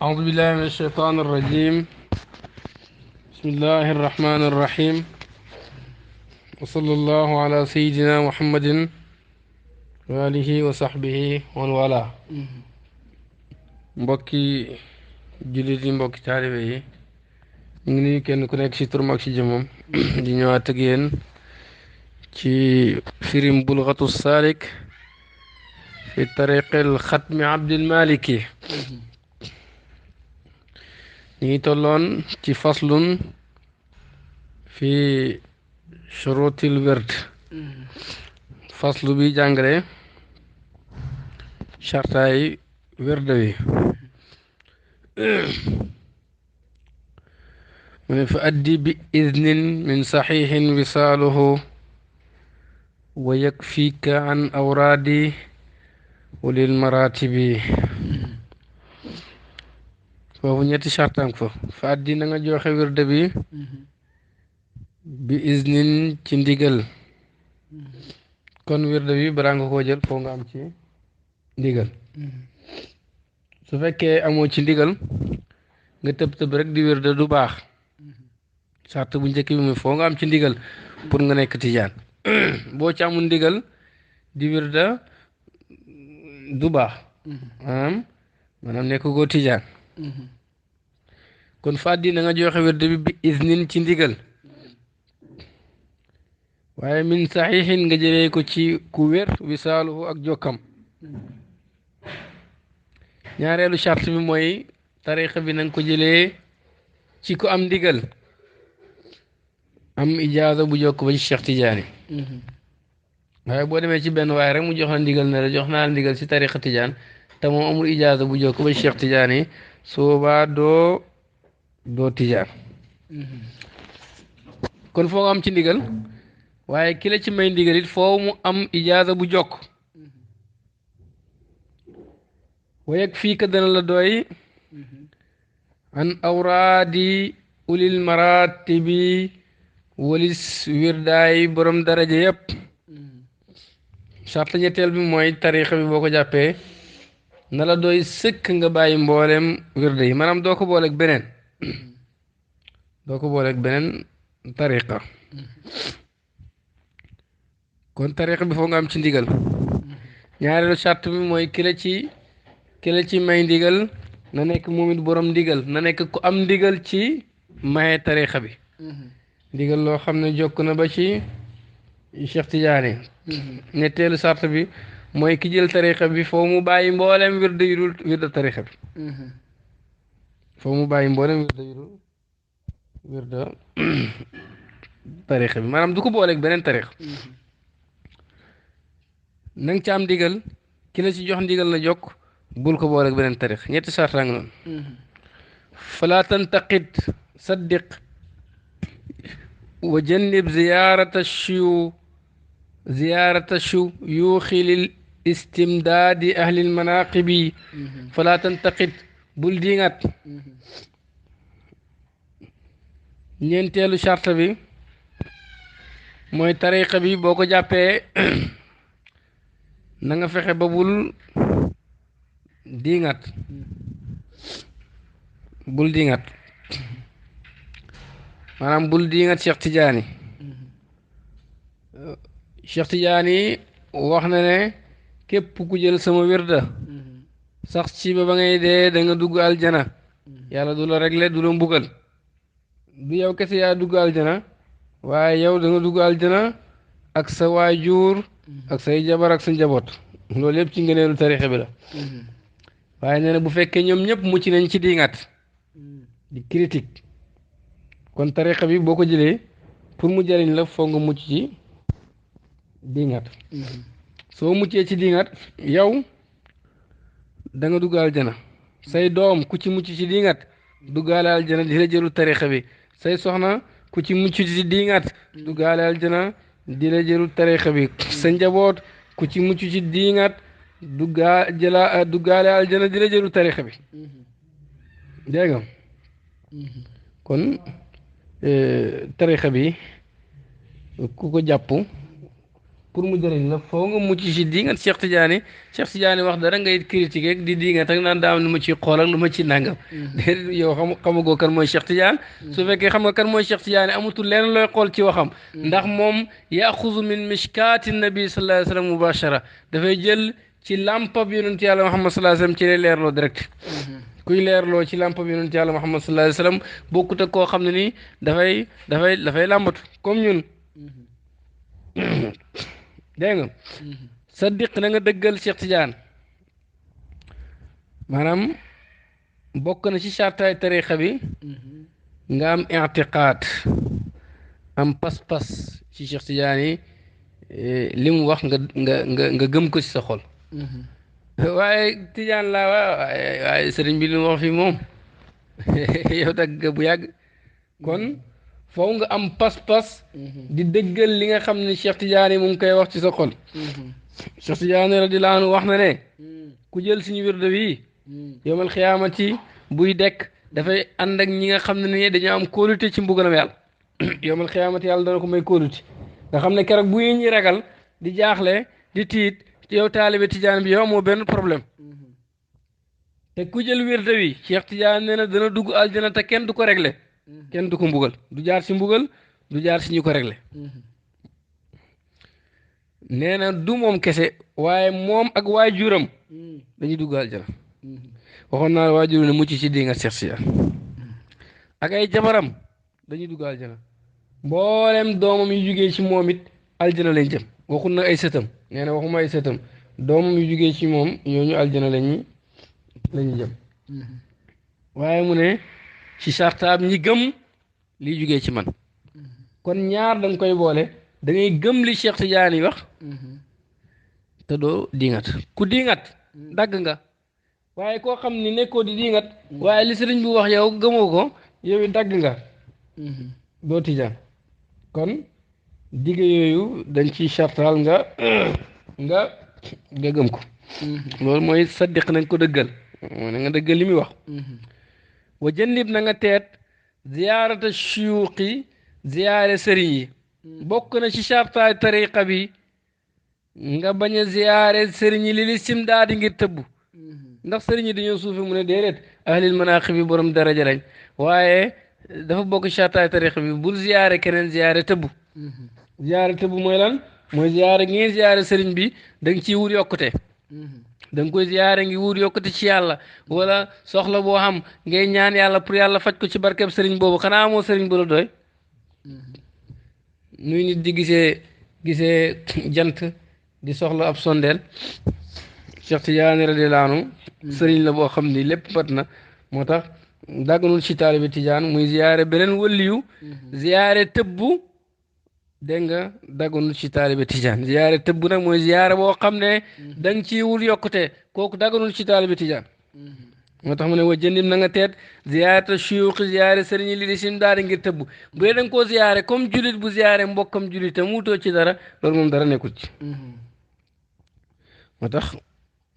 أعوذ بالله من الشيطان الرجيم. بسم الله الرحمن الرحيم. وصلى الله على سيدنا محمد وآله وصحبه ومن والاه. mbokki jullit yi mbokki taalibe yi ñu ngi nuyu kenn ku nekk ci turam ak ci jëmmam di ñëwaat ak yéen ci firim bulghatu saalik fi tariqil xatmi abdil maliki ñu ngi tolloon ci faslun fi shurutil wird faslu bi jàngale chartaay wird wi mu ne fa addi bi idnin min saxiixin wisaaluhu wa yakfika an awraadi walil maratibi foofu ñetti chartaan fa addi na nga joxe wird bi iznin ci ndigal kon wird bi balaa nga koo jël foo nga am ci ndigal su fekkee amoo ci ndigal nga tëb rek di wird du baax sart bu njëkk bi muy foo nga am ci ndigal pour nga nekk tijaan boo ci amul ndigal di wird du baax maanaam nekk goo tijaan kon fàddi na nga joxe wird bi iznin ci ndigal waaye min saxiixin nga jëlee ko ci ku wér wisaaluhu ak jokkam ñaareelu charte bi mooy tariqa bi na nga ko jëlee ci ku am ndigal am ijaaza bu jokk ba ci Cheikh Tidiane waaye boo demee ci benn waaye rek mu jox la ndigal ne la jox naa la ndigal ci tariqa Tidiane te moom amul ijaaza bu jokk ba ci Cheikh Tidiane soobaa doo Tidiane kon foo nga am ci ndigal waaye ki la ci may ndigal it foo mu am ijaaza bu jokk wayeg fii ka dana la doy an awraadi ulil maratibi walis wirdaay borom daraja yépp charte ñetteel bi mooy tariqa bi boo ko jàppee na la doy sëkk nga bàyyi mboolem wirda yi maanaam doo ko booleeg beneen tariqa kon tariqa bi foo nga am ci ndigal ñaareelu charte bi mooy ki la ci may ndigal na nekk moom it borom ndigal na nekk ku am ndigal ci maye tariqa bi ndigal loo xam ne jokk na ba ci Cheikh Tidiane ñetteelu charte bi mooy ki jël tariqa bi foo mu bàyyi mboolem wirda yu dul wirda tariqa bi foo mu bàyyi mboolem wirda yu dul wirda tariqa bi maanaam du ko booleeg beneen tariqa na nga ci am ndigal ki la ci jox ndigal na jokk bul ko booleeg beneen tariq ñetti sarta nga noonu fala tantaqid saddiq wa jannib ziyarata shuyuuxi lil istimdaadi ahli lmanaqibi fala tantaqid bul diŋat ñeenteelu charte bi mooy tariqa bi boo ko jàppee na nga fexe ba bul diŋat maanaam bul diŋat Cheikh Tidiane wax na ne képp ku jël sama wirda sax ci ba ngay dee da nga dugg aljana yàlla du la réglé du la mbugal du yow kese yaa dugg aljana waaye yow da nga dugg aljana ak sa waajur ak say jabar ak sa njaboot loolu yëpp ci ngëneelu tarixa bi la waaye nee na bu fekkee ñoom ñëpp mucc nañ ci diŋat di critique kon tarixa bi boo ko jëlee pour mu jëriñ la foog nga mucc ci diŋat soo muccee ci diŋat yow da nga dugg aljana say doom ku ci mucc ci diŋat duggaale aljana di la jëlu tarixa bi say soxna ku ci mucc ci diŋat duggaale aljana di la jëlu tarixa bi sa njaboot ku ci mucc ci diŋat duggaale aljana di la jëlu tarixa bi dégg nga kon tarixa bi ku ko jàpp pour mu jëriñ la foo nga mucc ci di nga Cheikh Tidiane wax dara ngay critiquer di nga tak naan daa am lu ma ciy xool ak lu ma ci nangam yow xamagoo kan mooy Cheikh Tidiane su fekkee xam nga kan mooy Cheikh Tidiane amatul leen looy xool ci waxam ndax moom yaxuzu min mishkaati nabi sallallahu alayhi wa sallam mubashara dafay jël ci lampab yonent yàlla Muhammad sallallahu alayhi wa sallam ci lay leerloo direct kuy leerloo ci lampab yonent yàlla Muhammad sallallahu alayhi wa sallam bokkut ak koo xam ne nii dafay làmbatu comme ñun dégg nga saddiq na nga dëggal Cheikh Tidiane maanaam bokk na ci sartaay tariqa bi nga am i'tiqaad am pas-pas ci Cheikh Tidiane yi li mu wax nga gëm ko ci sa xol waaye Tidiane laa waaye sëriñ bi li mu wax fii moom yow dagg bu yàgg kon foo nga am pas-pas di dëggal li nga xam ne Cheikh Tidiane yi mu ngi koy wax ci sa xol Cheikh Tidiane radiyallaahu anhu wax na ne ku jël suñu wirde wi yawmal xiyaamati buy dekk dafay ànd ak ñi nga xam ne ni dañoo am kóolute ci mbugalam yàlla yawmal xiyaamati yàlla dana ko may kóolute nga xam ne keroog bu ñuy ragal di jaaxle di tiit yow taalibe Tidiane bi yow amoo benn problème te ku jël wirde wi Cheikh Tidiane nee na dana dugg aljana te kenn du ko réglé kenn du ko mbugal du jaar ci mbugal du jaar ci ñu ko réglé nee na du moom kese waaye moom ak waajuram dañuy dugg aljana waxoon naa waajur ne mucc ci di nga Cheikh Tidiane ak ay jabaram dañuy dugg aljana mboolem doomam yu jugee ci moom it aljana lañ jëm waxul nag ay sëtam nee na waxuma ay sëtam doomam yu jugee ci moom ñooñu aljana lañu jëm waaye mu ne ci sartaab ñi gëm liy jugee ci man kon ñaar dañ koy boole da ngay gëm li Cheikh Tidiane yi wax te doo diingat ku diingat dagg nga waaye koo xam ni nekkoo di diingat waaye li sëriñ bu wax yow gëmoo ko yow it dagg nga doo Tijaan kon digg yooyu dañ ci sartaal nga gëm ko loolu mooy saddiq nañ ko dëggal mooy na nga dëggal li muy wax wa jëndib na nga teet ziyaarata shuyuuqi ziyaare sëriñ yi bokk na ci sartaay tariqa bi nga bañ a ziyaare sëriñ yi li listim daa di ngir tëbb ndax sëriñ yi dañoo suufi mu ne déedéet ahlil manaqib bi borom daraja lañ waaye dafa bokk sartaay tariqa bi bul ziyaare keneen ziyaare tëbb ziyaare tëbb mooy lan mooy ziyaare ngeen ziyaare sëriñ bi da nga ciy wut yokkute da nga koy ziyaare ngi wut yokkute ci yàlla wala soxla boo xam ngay ñaan yàlla pour yàlla faj ko ci barkeb sëriñ boobu xanaa amoo sëriñ bu la doy nuy nit di gisee jant di soxla ab sondeel Cheikh Tidiane radiyallaahu anhu sëriñ la boo xam ni lépp mat na moo tax dagganul ci taalibe Tidiane muy ziyaare beneen wëliyu ziyaare tëbbu dégg nga dagganul ci taalibe Tidiane ziyaare tëbbu nag mooy ziyaare boo xam ne da nga ciy wul yokkute kooku dagganul ci taalibe Tidiane moo tax mu ne wa jëndim na nga teet ziyaarata shuyuuxi ziyaare sëriñ li di sim daal di ngir tëbb bu dee da nga koo ziyaare comme julit bu ziyaare mbokkam julit te muutoo ci dara loolu moom dara nekkul ci moo tax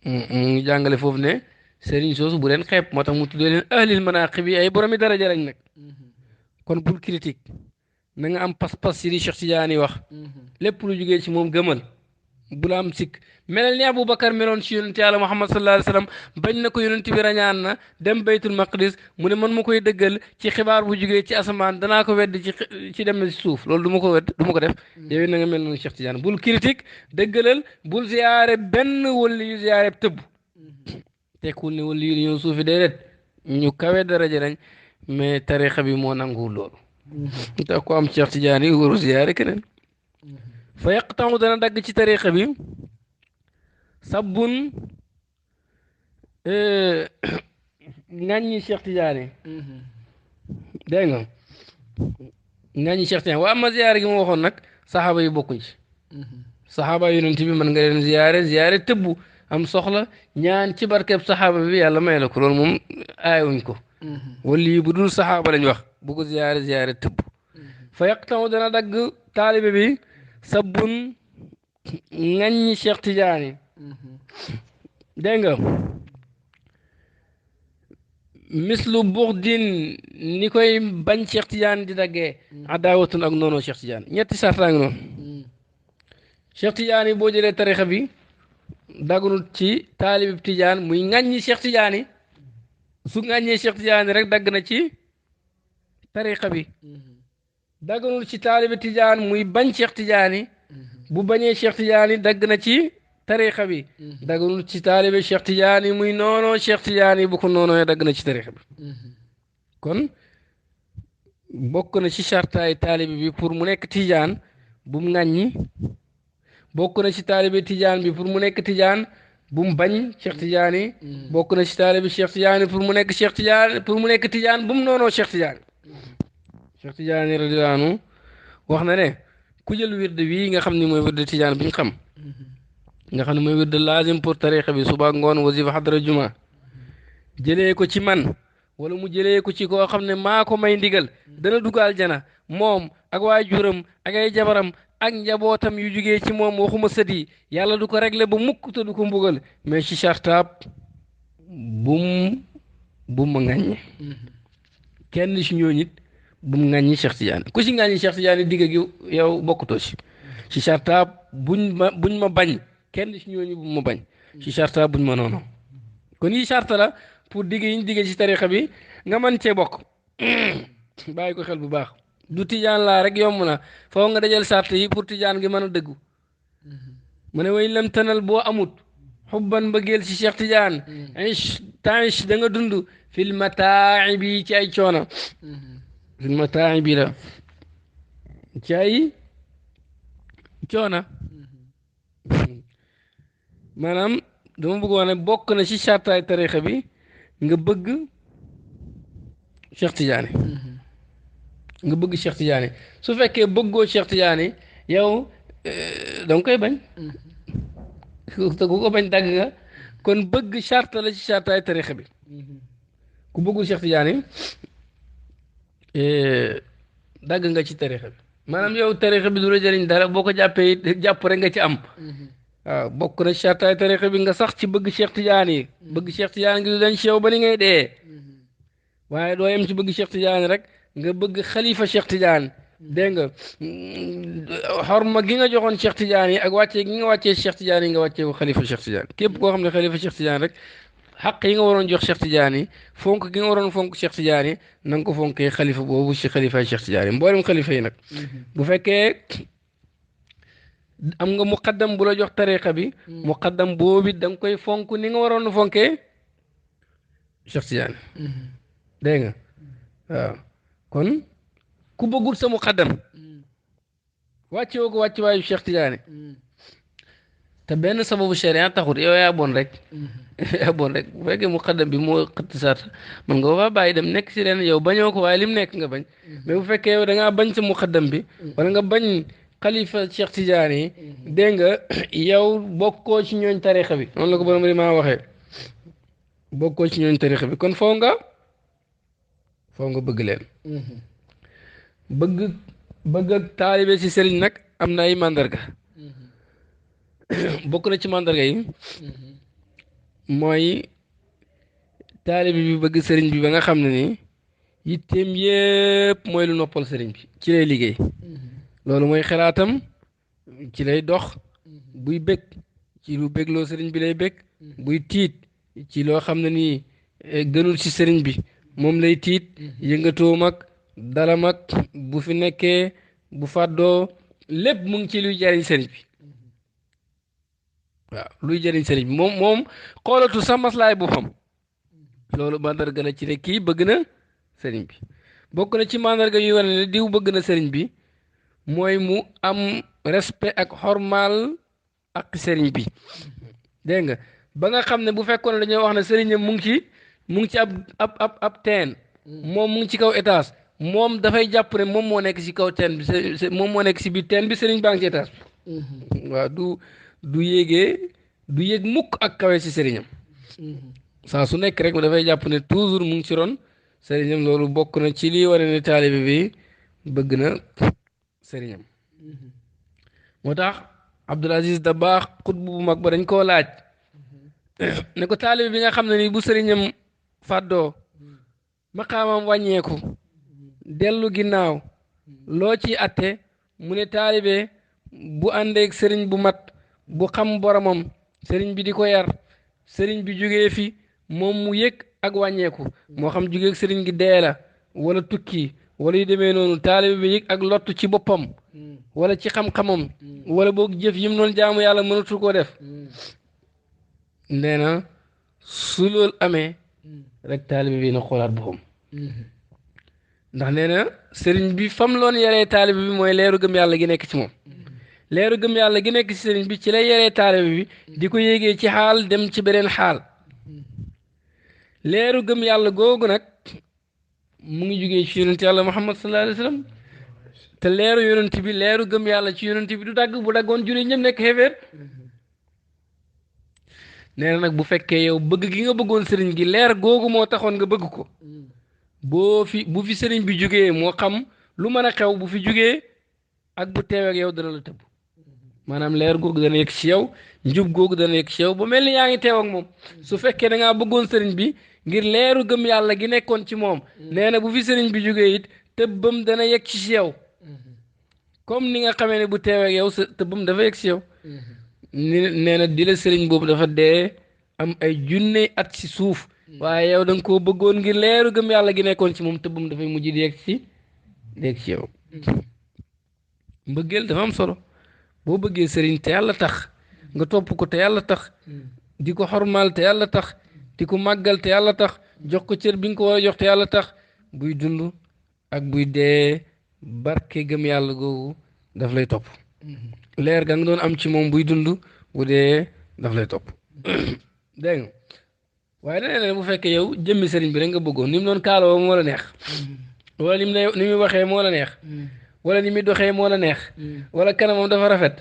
mu ngi jàngale foofu ne sëriñ soosu bu leen xeeb moo tax mu tuddee leen ahlil manaqib yi ay boromi daraja lañ nag kon bul critique na nga am pas-pas ci li Cheikh Tidiane wax lépp lu jugee ci moom gëmal bu la am sikk melal ni Aboubacar meloon ci yonent yàlla Muhammad sallallahu alayhi wa sallam bañ na ko yonent bi rañaan na dem baytul maqdis mu ne man ma koy dëggal ci xibaar bu jugee ci asamaan danaa ko wedd ci dem na ci suuf loolu du ma ko wedd du ma ko def yow na nga mel noonu Cheikh Tidiane bul critique dëggalal bul ziyaare benn wala yu ziyaare tëbb tekkul ne wala yu ñëw suufi déedéet ñu kawe daraja lañ mais tariqa bi moo nanguwul loolu tax ko am Cheikh Tidiane yi waru ziyaare keneen fa yaqtamu dana dagg ci tariqa bi sabbun ŋàññi Cheikh Tidiane dégg nga ŋàññi Cheikh Tidiane waa ama ziyaare gi ma waxoon nag saxaaba yi bokkuñ ci saxaaba yonent bi mën nga leen ziyaare tëbbu am soxla ñaan ci barkeb saxaaba bi yàlla may la ko loolu moom aayuñ ko wala yi bu dul saxaaba lañ wax bu ko ziyaare tëbbu fa yaqtamu dana dagg taalibe bi sabbun ŋàññi Cheikh Tidiane dégg nga mislu buxdin ni koy bañ Cheikh Tidiane di daggee adaawatun ak noonu Cheikh Tidiane ñetti sartaa ngi noonu Cheikh Tidiane boo jëlee tarixa bi daganul ci taalibi Tidiane muy ŋàññi Cheikh Tidiane su ŋàññee Cheikh Tidiane rek dagg na ci tarixa bi daganul ci taalibi Tidiane muy bañ Cheikh Tidiane bu bañee Cheikh Tidiane dagg na ci tarixa bi daganul ci taalibi Cheikh Tidiane muy noonoo Cheikh Tidiane bu ko noonoo dagg na ci tarixa bi kon bokk na ci chartaay taalibi bi pour mu nekk Tidiane bu mu ŋàññi bokk na ci taalibi Tidiane bi pour mu nekk Tidiane bu mu bañ Cheikh Tidiane bokk na ci taalibi Cheikh Tidiane pour mu nekk Cheikh Tidiane pour mu nekk Tidiane bu mu noonoo Cheikh Tidiane Cheikh Tidiane radiyallahu anhu wax na ne ku jël wird wi nga xam ni mooy wird Tidiane bi ñu xam nga xam ne mooy wird laazim pour tariqa bi suba ngoon wasifa xadra juma jëlee ko ci man wala mu jëlee ko ci koo xam ne maa ko may ndigal dana dugg aljana moom ak waajuram ak ay jabaram ak njabootam yu jugee ci moom waxuma sët yi yàlla du ko réglé ba mukk te du ko mbugal mais ci chartaab bum ma ŋàññe kenn ci ñoo nit bum ŋàññi Cheikh Tidiane ku ci ŋàññi Cheikh Tidiane digg gi yow bokkutoo ci chartaab buñ ma bañ kenn ci ñooñu bu ma bañ ci chartaab buñ ma noono kon yi charta la pour digg yi ñu digg ci tarixa bi nga mën cee bokk bàyyi ko xel bu baax du Tidiane laa rek yomb na foo nga dajal sart yi pour Tidiane gi mën a dëggu mu ne way lam tanal boo amut xubban mbëggeel ci Cheikh Tidiane taish da nga dund fil mataa'i bi ci ay coona fil mataa'i bi la ci ay coona maanaam dama bëgg wax ne bokk na ci sartaay tarixa bi nga bëgg Cheikh Tidiane nga bëgg Cheikh Tidiane su fekkee bëggoo Cheikh Tidiane yow danga koy bañ te ku ko bañ dagg nga kon bëgg charte la ci sartaay tarixa bi ku bëggul Cheikh Tidiane dagg nga ci tarixa bi maanaam yow tarixa bi du la jëriñ dara boo ko jàppee jàpp rek nga ci am waaw bokk na sartaay tarixa bi nga sax ci bëgg Cheikh Tidiane yi bëgg Cheikh Tidiane gi du dañ ci yow ba ni ngay dee waaye doo yem ci bëgg Cheikh Tidiane rek nga bëgg xalifa Cheikh Tidiane dégg nga xorma gi nga joxoon Cheikh Tidiane yi ak wàccee gi nga wàccee Cheikh Tidiane yi nga wàccee ko xalifa Cheikh Tidiane képp koo xam ne xalifa Cheikh Tidiane rek xaq yi nga waroon jox Cheikh Tidiane yi fonk gi nga waroon fonk Cheikh Tidiane yi na nga ko fonkee xalifa boobu ci xalifa Cheikh Tidiane yi mboolem xalifa yi nag bu fekkee am nga muqaddam bu la jox tariqa bi muqaddam boobu da nga koy fonk ni nga waroon fonkee Cheikh Tidiane dégg nga waaw kon ku bëggul sa muqaddam wàcce woo ko wàcce waayu Cheikh Tidiane te benn sababu sharia taxut yow yaa bon rek yaa bon rek bu fekkee muqaddam bi moo xëtt saata man nga faa bàyyi dem nekk si leen yow bañoo ko waaye lim nekk nga bañ mais bu fekkee yow da ngaa bañ sa muqaddam bi wala nga bañ xalifa Cheikh Tidiane yi dégg nga yow bokkoo ci ñooñ tarixa bi noonu la ko borom maa waxee bokkoo ci ñooñ tarixa bi kon foo nga bëgg leen bëgg ak taalibe ci sëriñ nag am na ay mandarga bokk na ci mandarga yi mooy taalibe bi bëgg sëriñ bi ba nga xam ne ni yitteem yépp mooy lu noppal sëriñ bi ci lay liggéey loolu mooy xalaatam ci lay dox buy bëgg ci lu bëggloo sëriñ bi lay bëgg buy tiit ci loo xam ne nii gënul ci sëriñ bi moom lay tiit yëngatoom ak dalam ak bu fi nekkee bu fàddoo lépp mu ngi ci luy jariñ sëriñ bi waaw luy jëriñ sëriñ bi moom xoolatu sa maslaay boppam loolu mandarga la ci ne kii bëgg na sëriñ bi bokk na ci mandarga yu wane ne diw bëgg na sëriñ bi mooy mu am respect ak xormaal ak sëriñ bi dégg nga ba nga xam ne bu fekkoon ne dañoo wax ne sëriñam mu ngi ci ab teen moom mu ngi ci kaw étage moom dafay jàpp ne moom moo nekk ci kaw teen bi moom moo nekk ci biir teen bi sëriñ baa ngi ci étage bi waaw du yéeg mukk ak kawe ci sëriñam saa su nekk rek dafay jàpp ne toujours mu ngi ci ron sëriñam loolu bokk na ci lii wane ne taalibe bi bëgg na sëriñam moo tax Abdul Aziz Dabakh xutbu bu mag ba dañ koo laaj ne ko taalibe bi nga xam ne ni bu sëriñam fàddoo maqaamam wàññeeku dellu ginnaaw loo ci atte mu ne taalibe bu àndeeg sëriñ bu mat bu xam boromam sëriñ bi di ko yar sëriñ bi jógee fi moom mu yëg ak wàññeeku moo xam jógeeg sëriñ gi dee la wala tukki wala yu demee noonu taalibe bi yëg ak lottu ci boppam wala ci xam-xamam wala boog jëf yim doon jaamu yàlla mënatu koo def nee na su loolu amee rek taalibe bi na xoolaat boppam ndax nee na sëriñ bi fam loon yaree taalibe bi mooy leeru gëm yàlla gi nekk ci moom leeru gëm yàlla gi nekk ci sëriñ bi ci lay yaree taalibe bi di ko yéegee ci xaal dem ci beneen xaal leeru gëm yàlla googu nag mu ngi jugee ci yonent yàlla Muhammad sallallahu alayhi wa sallam te leeru yonent bi leeru gëm yàlla ci yonent bi du dagg bu daggoon julli ñëpp nekk xeefeer nee na nag bu fekkee yow bëgg gi nga bëggoon sëriñ gi leer googu moo taxoon nga bëgg ko bu fi sëriñ bi jugee moo xam lu mën a xew bu fi jugee ak bu teeweeg yow dana la tëbb maanaam leer googu dana yegg ci yow njub googu dana yegg ci yow ba mel ni yaa ngi teew ak moom su fekkee da ngaa bëggoon sëriñ bi ngir leeru gëm yàlla gi nekkoon ci moom nee na bu fi sëriñ bi jugee it tëbbam dana yegg ci yow comme ni nga xamee ne bu teeweeg yow sa tëbbam dafa yegg ci yow nee na di la sëriñ boobu dafa dee am ay junne at ci suuf waaye yow da nga koo bëggoon ngir leeru gëm yàlla gi nekkoon ci moom tëbbam dafay mujj di yegg ci yow mbëggeel dafa am solo boo bëggee sëriñ te yàlla tax nga topp ko te yàlla tax di ko xormaal te yàlla tax di ko màggal te yàlla tax jox ko cër bi nga ko war a jox te yàlla tax buy dund ak buy dee barke gëm yàlla googu daf lay topp leer ga nga doon am ci moom buy dund bu dee daf lay topp dégg nga waaye nee na bu fekkee yow jëmmi sëriñ bi rek nga bëggoon ni mu doon kaaloo moo la neex wala ni muy waxee moo la neex wala ni muy doxee moo la neex wala kanamam dafa rafet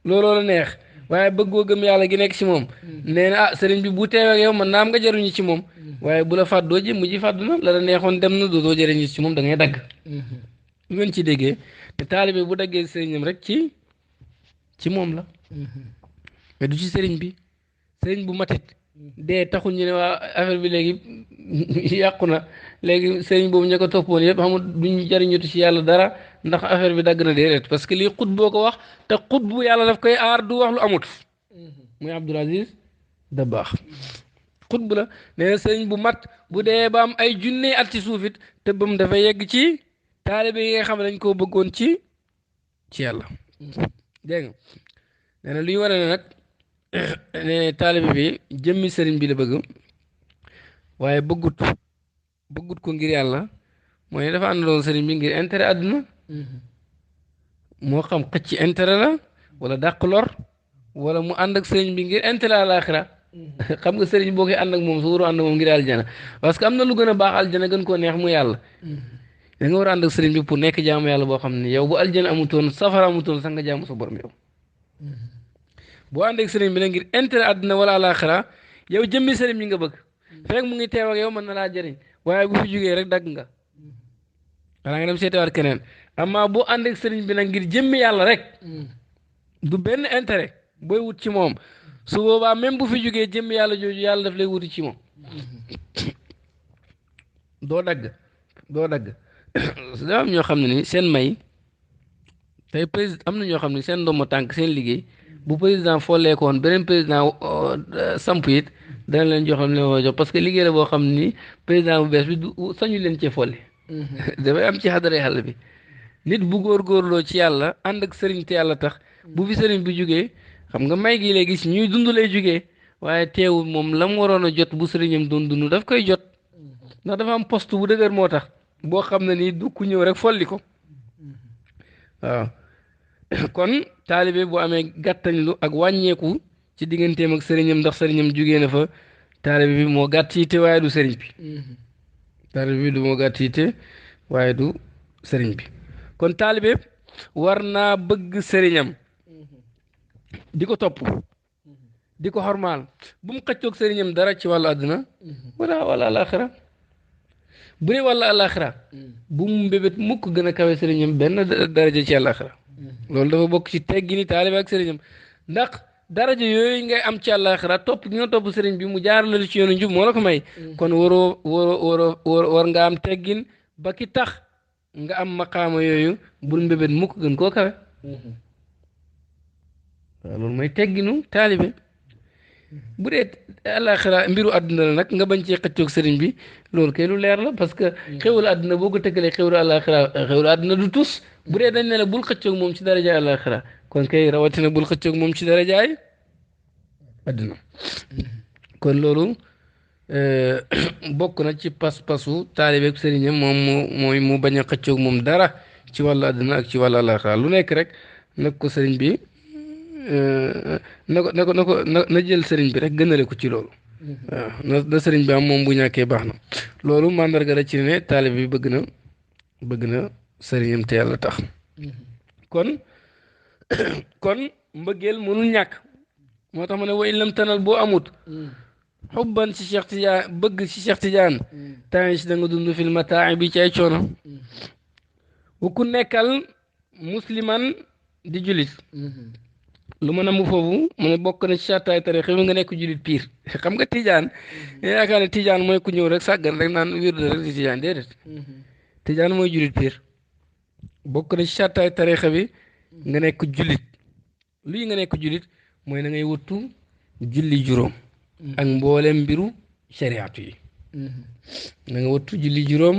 looloo la neex waaye bëggoo gëm yàlla gi nekk ci moom nee na ah sëriñ bi bu teewee ak yow man naam nga jëriñu ci moom waaye bu la fàddoo ji mujj fàddu na la la neexoon dem na dootoo jëriñu ci moom da ngay dagg lu ngeen ci déggee te taalibe bu daggee sëriñam rek ci moom la mais du ci sëriñ bi sëriñ bu matit dee taxul ñu ne waa affaire bi léegi yàqu na léegi sëriñ boobu ña ko toppoon yëpp xamul duñ jëriñutu ci yàlla dara ndax affaire bi dagg na déedéet parce que lii xut boo ko wax te xut bu yàlla daf koy aar du wax lu amut muy Abdul Aziz Dabakh xut bu la nee na sëriñ bu mat bu dee ba am ay junne at ci suufit te bam dafa yegg ci taalibe yi nga xam ne dañ koo bëggoon ci yàlla dégg nga nee na luy wane ne nag ne taalibe bi jëmmi sëriñ bi la bëgg waaye bëggut ko ngir yàlla mooy dafa àndaloon sëriñ bi ngir intérêt àdduna moo xam xëcc intérêt la wala dàq lor wala mu ànd ak sëriñ bi ngir intérêt àlaaxira xam nga sëriñ boo koy ànd ak moom su waroo ànd ak moom ngir aljana parce que am na lu gën a baax aljana gën koo neex mu yàlla da nga war a ànd ak sëriñ bi pour nekk jaamu yàlla boo xam ne yow bu aljana amutoon safara amutoon sax nga jaamu sa borom yow boo ànd ak sëriñ bi nag ngir intérêt àdduna wala àlaaxira yow jëmmi sëriñ bi nga bëgg fekk mu ngi teew ak yow mën na laa jëriñ waaye bu fi jógee rek dagg nga xanaa nga dem seetewaat keneen amma boo ànd ak sëriñ bi nag ngir jëmmi yàlla rek du benn intérêt booy wut ci moom su boobaa même bu fi jógee jëmmi yàlla jooju yàlla daf lay wuti ci moom doo dagg daa am ñoo xam ne ni seen may tey président am na ñoo xam ne seen ndombo tànk seen liggéey bu président folleekoon beneen président samp it dana leen jox leen war a jox parce que liggéey la boo xam ni président bu bees bi du sañu leen cee folli dafay am ci xadara yàlla bi nit bu góorgóorloo ci yàlla ànd ak sëriñ te yàlla tax bu fi sëriñ bi jugee xam nga may gi léegi si ñuy dund lay jugee waaye teewul moom la mu waroon a jot bu sëriñam doon dund daf koy jot ndax dafa am poste bu dëgër moo tax boo xam ne nii du ku ñëw rek folli ko waaw kon taalibe bu amee gàttañlu ak wàññeeku ci digganteem ak sëriñam ndax sëriñam jugee na fa taalibe bi moo gàtt yitte waaye du sëriñ bi taalibe bi du moo gàtt yitte waaye du sëriñ bi kon taalibe war naa bëgg sëriñam di ko topp di ko xormaal bu mu xëccoog sëriñam dara ci wàllu àdduna wala alaxira bu dee wàllu alaxira bu mu mbébét mukk gën a kawe sëriñam benn daraja ci alaxira loolu dafa bokk ci teggini taalibe ak sëriñam ndax daraja yooyu ngay am ci alaxira topp gi nga topp sëriñ bi mu jaar la ci yoonu njub moo la ko may kon war nga am teggin ba ki tax nga am maqaama yooyu bul mbébét mukk gën koo kawe waaw loolu mooy tegginu taalibe bu dee àllaaxira mbiru àdduna la nag nga bañ cee xëccoog sëriñ bi loolu kay lu leer la parce que xewlu àdduna boo ko tëkkalee xewlu àllaaxira xewlu àdduna du tus bu dee dañ ne la bul xëccoog moom ci darajaay àllaaxira kon kay rawatina bul xëccoog moom ci darajaay àdduna kon loolu bokk na ci pas-pasu taalibeeg sëriñam moom mooy mu bañ a xëccoog moom dara ci wàllu àdduna ak ci wàllu àllaaxira lu nekk rek nag ko sëriñ bi na jël sëriñ bi rek gënale ko ci loolu waaw na sëriñ bi am moom bu ñàkkee baax na loolu mandarga la ci ne taalib bi bëgg na sëriñam te yàlla tax kon mbëggeel mënul ñàkk moo tax ma ne wa in lam tanal boo amut xubban ci Cheikh Tidiane bëgg ci Cheikh Tidiane temps da nga dund fil mataa bi ci ay coono bu ku nekkal musliman di julit lu ma namm foofu mu ne bokk na ci sàttaay tariix yi nga nekk julit piir xam nga Tidiane yaakaar ne Tidiane mooy ku ñëw rek sàggan rek naan wird rek di Tidiane déedéet Tidiane mooy julit piir bokk na ci sàttaay tariix bi nga nekk julit luy nga nekk julit mooy na ngay wuttu julli juróom ak mboolem mbiru shariatu yi na nga wuttu julli juróom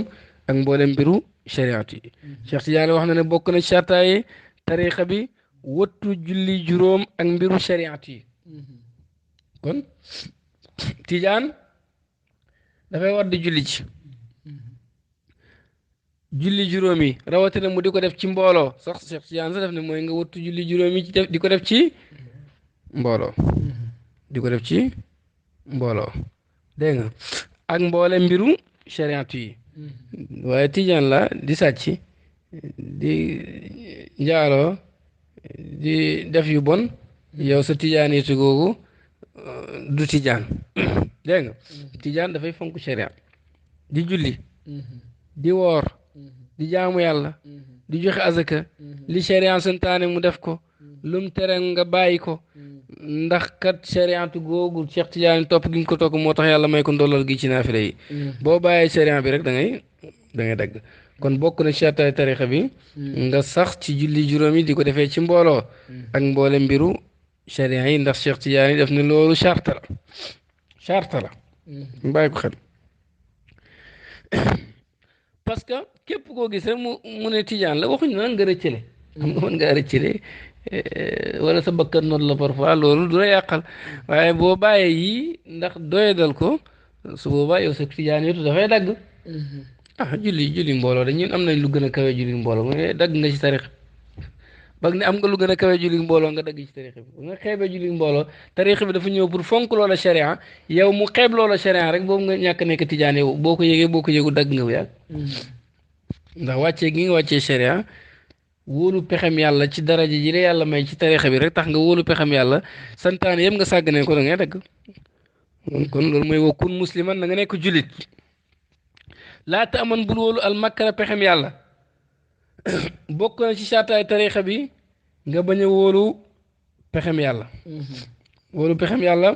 ak mboolem mbiru shariatu yi Cheikh Tidiane wax na ne bokk na ci sàttaay tariixa bi wëttu julli juróom ak mbiru shariat yi kon Tijaan dafay war di julli ci julli juróom yi rawatina mu di ko def ci mbooloo sax Cheikh Tijaan sax def ne mooy nga wëttu julli juróom yi di ko def ci mbooloo di ko def ci mbooloo dégg nga ak mboole mbiru shariat yi waaye Tijaan la di sàcc di njaaloo di def yu bon yow sa tijaan yitu googu du tijaan dégg nga tijaan dafay fonk sharia di julli di woor di jaamu yàlla di joxe azaka li sharia santaane mu def ko lum tere nga bàyyi ko ndax kat shariatu googu Cheikh Tidiane topp gi nga ko topp moo tax yàlla may ko ndollal gi ci naafila yi boo bàyyee sharia bi rek da ngay dagg kon bokk na ci ataay tarixa bi nga sax ci julli juróom yi di ko defee ci mbooloo ak mboole mbiru sharia yi ndax Cheikh Tidiane def ne loolu charte la mu bàyyi ko xel parce que képp koo gis rek mu ne Tidiane la waxuñu nag nga rëccale xam nga mën ngaa rëccale wala sa bakkan noonu la parfois loolu du la yàqal waaye boo bàyyee yi ndax doyadal ko su boobaa yow sa Tidiane yotu dafay dagg julli mbooloo de ñun am nañ lu gën a kawe julli mbooloo mu ne dagg nga ci tarix bag ne am nga lu gën a kawe julli mbooloo nga dagg ci tarix bi bu nga xeebee julli mbooloo tarix bi dafa ñëw pour fonk loola sharia yow mu xeeb loola sharia rek boobu nga ñàkk nekk tijaan yow boo ko yëgu dagg nga bu yàgg ndax wàccee gi nga wàccee sharia wóolu pexem yàlla ci daraja ji la yàlla may ci tarix bi rek tax nga wóolu pexem yàlla santaane yëpp nga sàgganee ko da ngay dagg kon loolu mooy wakkun musliman na nga nekk jullit laata aman bul wóolu almakara pexem yàlla bokk na ci saataay tarixa bi nga bañ a wóolu pexem yàlla wóolu pexem yàlla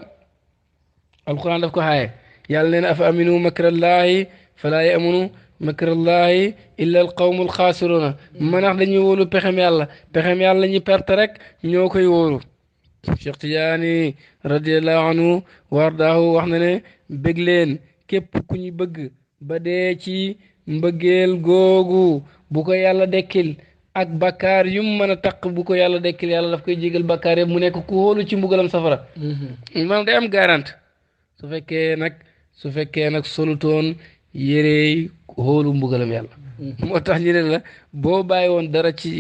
alquran daf ko xaaye yàlla nee na afa aminu makrallaahi falaa yamunu makrallaahi illa alqawmu alxaasiruna manax dañuy wóolu pexem yàlla ñi perte rek ñoo koy wóolu Cheikh Tidiane radiallahu anhu wardaahu wax na ne bëgg leen képp ku ñu bëgg ba dee ci mbëggeel googu bu ko yàlla dekkil ak bakkaar yum mën a taq bu ko yàlla dekkil yàlla daf koy jégal bakkaar yëpp mu nekk ku xoolu ci mbugalam safara maanaam day am garante su fekkee nag solutoon yérey xoolu mbugalam yàlla moo tax ñu ne la boo bàyyi woon dara ci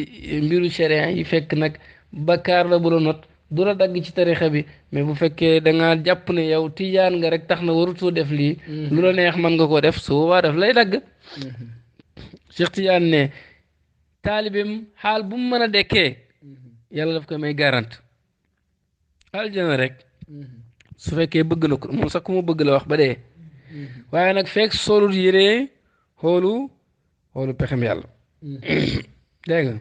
mbiru sharia yi fekk nag bakkaar la bu la not du la dagg ci tarixa bi mais bu fekkee da ngaa jàpp ne yow tijaan nga rek tax na warutoo def lii lu la neex mën nga koo def su boobaa daf lay dagg Cheikh Tidiane ne taalibim xaal bu mu mën a dekkee yàlla daf koy may garante aljana rek su fekkee bëgg na ko moom sax ku mu bëgg la wax ba dee waaye nag fekk solut yëree xoolu pexem yàlla dégg nga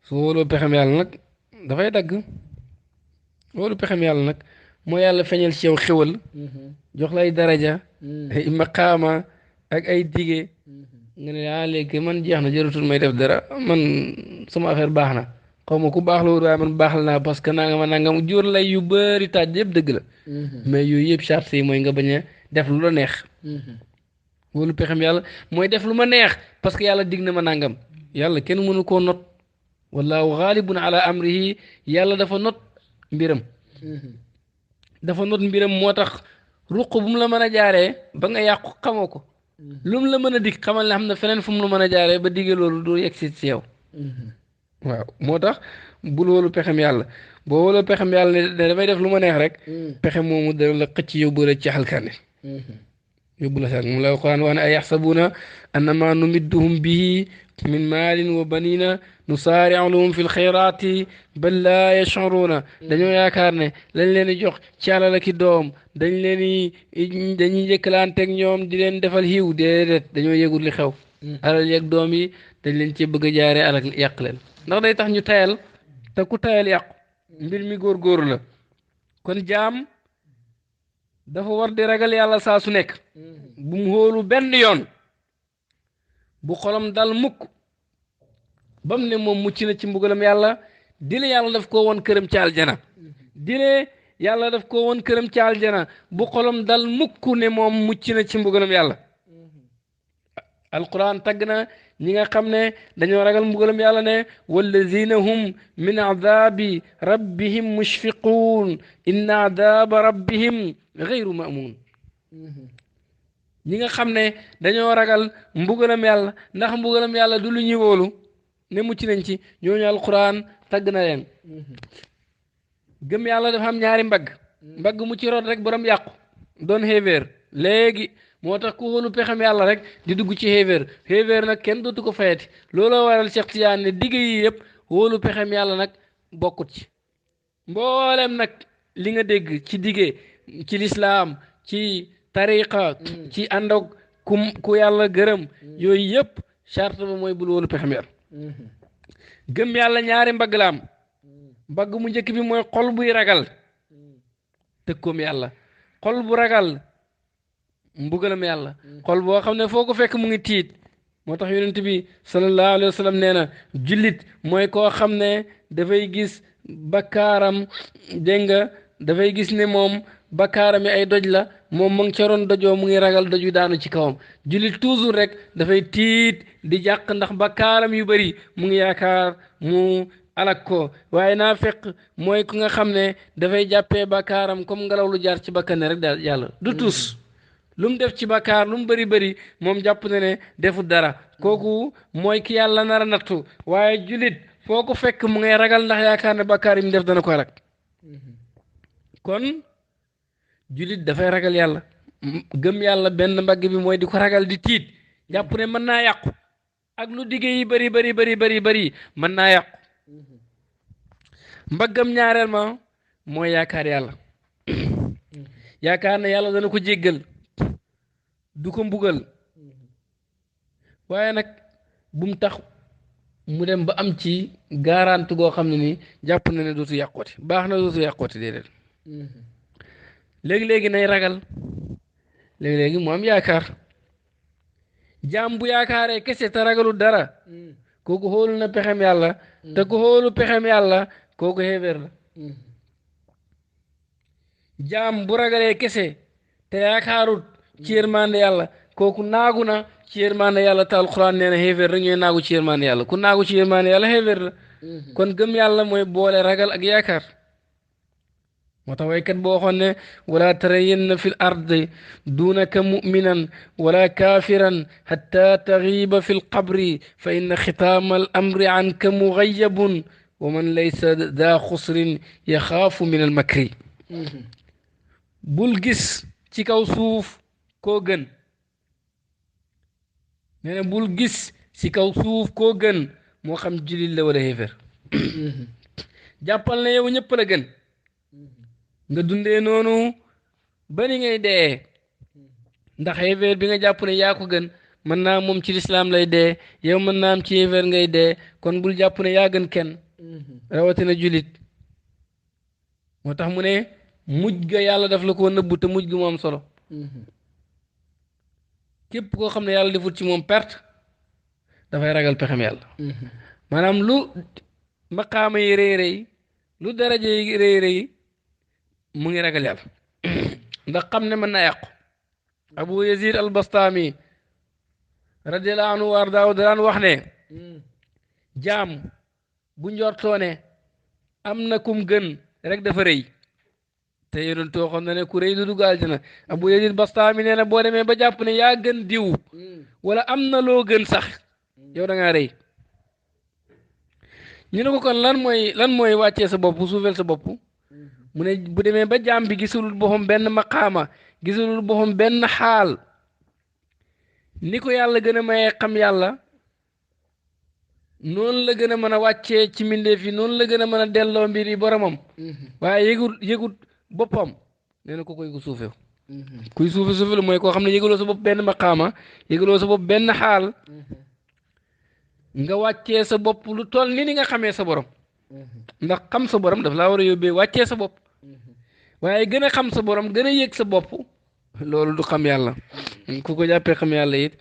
su xooloo pexem yàlla nag dafay dagg loolu pexem yàlla nag moo yàlla feeñal ci yow xéwal jox lay daraja ay maqaama ak ay dige nga ne léegi man jeex na jëratul may def dara man sama affaire baax na xaw ma ku baax la wut waaye man baax la naa parce que nangam a nangam jur lay yu bëri taaj yëpp dëgg la mais yooyu yëpp charte yi mooy nga bañ a def lu la neex wóolu pexem yàlla mooy def lu ma neex parce que yàlla dig na ma nangam yàlla kenn mënu koo not wallahu ghalibun ala amrihi yàlla dafa not mbiram dafa not mbiram moo tax ruq bu mu la mën a jaaree ba nga yàqu xamoo ko lu mu la mën a dig xamal ne xam ne feneen fu mu la mën a jaaree ba digee loolu doo yegg si yow waaw moo tax bul wóolu pexem yàlla boo wóoloo pexem yàlla ne damay def lu ma neex rek pexe moomu dara la xëcc yóbbu la ci xalkane yóbbu la sax moom la Alquran wax ne ay yaxsabuuna annama numidduhum bihi min maalin wa banina nusaari'u lahum fi lxayraati bal laa yash'uruuna dañoo yaakaar ne lañ leen di jox ci alal ak i doom dañ leen di dañuy njëkkalanteeg ñoom di leen defal xiiw déedéet dañoo yëgul li xew alal yeeg doom yi dañ leen ci bëgg a jaaree alal yàq leen ndax day tax ñu tayal te ku tayal yàqu mbir mi góorgóorlu la kon jaam dafa war di ragal yàlla saa su nekk bu mu hóolu benn yoon bu xolam dal mukk bam ne moom mucc na ci mbugalam yàlla dile yàlla daf ko woon këram ci aljana dile yàlla daf ko woon këram ci aljana bu xolam dal mukk ne moom mucc na ci mbugalam yàlla alquran tagg na ñi nga xam ne dañoo ragal mbugalam yàlla ne wallazina hum min adabi rabbihim mushfiquun inna adaba rabbihim gayru mamun ñi nga xam ne dañoo ragal mbugalam yàlla ndax mbugalam yàlla du lu ñuy wóolu ne mucc nañ ci ñooñu alquran tagg na leen gëm yàlla dafa am ñaari mbagg mu ci root rek borom yàqu doon xéeféer léegi moo tax ku wóolu pexem yàlla rek di dugg ci xéeféer nag kenn dootu ko fayati looloo waral Cheikh Tidiane ne digg yi yëpp wóolu pexem yàlla nag bokkut ci mboolem nag li nga dégg ci diggee ci lislaam ci tariqa ci àndoog ku yàlla gërëm yooyu yëpp charte ba mooy bul wóolu pexem yàlla gëm yàlla ñaari mbagg la am mbagg mu njëkk bi mooy xol buy ragal tëkkoom yàlla xol bu ragal mbugalam yàlla xol boo xam ne foo ko fekk mu ngi tiit moo tax yonent bi sallallahu alayhi wa sallam nee na jullit mooy koo xam ne dafay gis bakkaaram dégg nga dafay gis ne moom bakkaaram yi ay doj la moom mu ngi ca roon dojoo mu ngi ragal doj wi daanu ci kawam jullit toujours rek dafay tiit di jàq ndax bakkaaram yu bëri mu ngi yaakaar mu alak ko waaye naa fekk mooy ku nga xam ne dafay jàppee bakkaaram comme ngelaw lu jaar ci bakkane rek daal yàlla du tus lu mu def ci bakkaar lu mu bëri moom jàpp na ne defut dara kooku mooy ki yàlla nar a nattu waaye jullit foo ko fekk mu ngay ragal ndax yaakaar ne bakkaar yi mu def dana ko alak kon jullit dafay ragal yàlla gëm yàlla benn mbagg bi mooy di ko ragal di tiit jàpp ne mën naa yàqu ak lu digge yi bëri mën naa yàqu mbaggam ñaareel ma mooy yaakaar yàlla yaakaar ne yàlla dana ko jéggal du ko mbugal waaye nag bu mu tax mu dem ba am ci garante goo xam ne ni jàpp na ne dootu yàqooti baax na dootu yàqooti déedéet léegi-léegi nay ragal léegi-léegi mu am yaakaar jaam bu yaakaaree kese te ragalul dara kooku xoolu na pexem yàlla te ku xoolu pexem yàlla kooku xeefeer la jaam bu ragalee kese te yaakaarut ci yërmande yàlla kooku naagu na ci yërmande yàlla te alquran nee na xeefeer rek ñooy naagu ci yërmande yàlla ku naagu ci yërmande yàlla xeefeer la kon gëm yàlla mooy boole ragal ak yaakaar moo tax waykat boo waxoon ne wala tarayanna fi l ardi dunaka muminan wala kafiran xatta taxiba fi lqabri fa inna xitaama al amri anka mugayabun wa man laysa daa xusrin yaxaafu min al makri bul gis ci kaw suuf koo gën nee na bul gis ci kaw suuf koo gën moo xam jullit la wala xéefér jàppal ne yow ñëpp la gën nga dundee noonu ba ni ngay dee ndax xéeféer bi nga jàpp ne yaa ko gën mën naa moom ci lislaam lay dee yow mën naa am ci xéeféer ngay dee kon bul jàpp ne yaa gën kenn rawatina jullit moo tax mu ne mujj ga yàlla daf la ko nëbbu te mujj gi mu am solo képp koo xam ne yàlla defut ci moom perte dafay ragal pexem yàlla maanaam lu maqaama yi rëy rëy lu daraja yi rëy rëy mu ngi ragal yàlla ndax xam ne mën na yàqu abu yazid al bastami radiyallahu anhu war daaw daan wax ne jaam bu njortoone am na kum gën rek dafa rëy te yéen tooxoon na ne ku rëy du dugg aljana abu yazid bastami nee na boo demee ba jàpp ne yaa gën diw wala am na loo gën sax yow da ngaa rëy ñu ne ko kon lan mooy wàccee sa bopp suufeel sa bopp mu ne bu demee ba jaam bi gisulul boppam benn maqaama gisulul boppam benn xaal ni ko yàlla gën a mayee xam yàlla noonu la gën a mën a wàccee ci mbindeef yi noonu la gën a mën a delloo mbir yi boromam waaye yëgut boppam nee na ko koy ku suufew kuy suufeelu mooy koo xam ne yëguloo sa bopp benn maqaama yëguloo sa bopp benn xaal nga wàccee sa bopp lu toll ni nga xamee sa borom ndax xam sa borom daf laa war a yóbbee wàccee sa bopp waaye gën a xam sa borom gën a yëg sa bopp loolu du xam yàlla ku ko jàppee xam yàlla it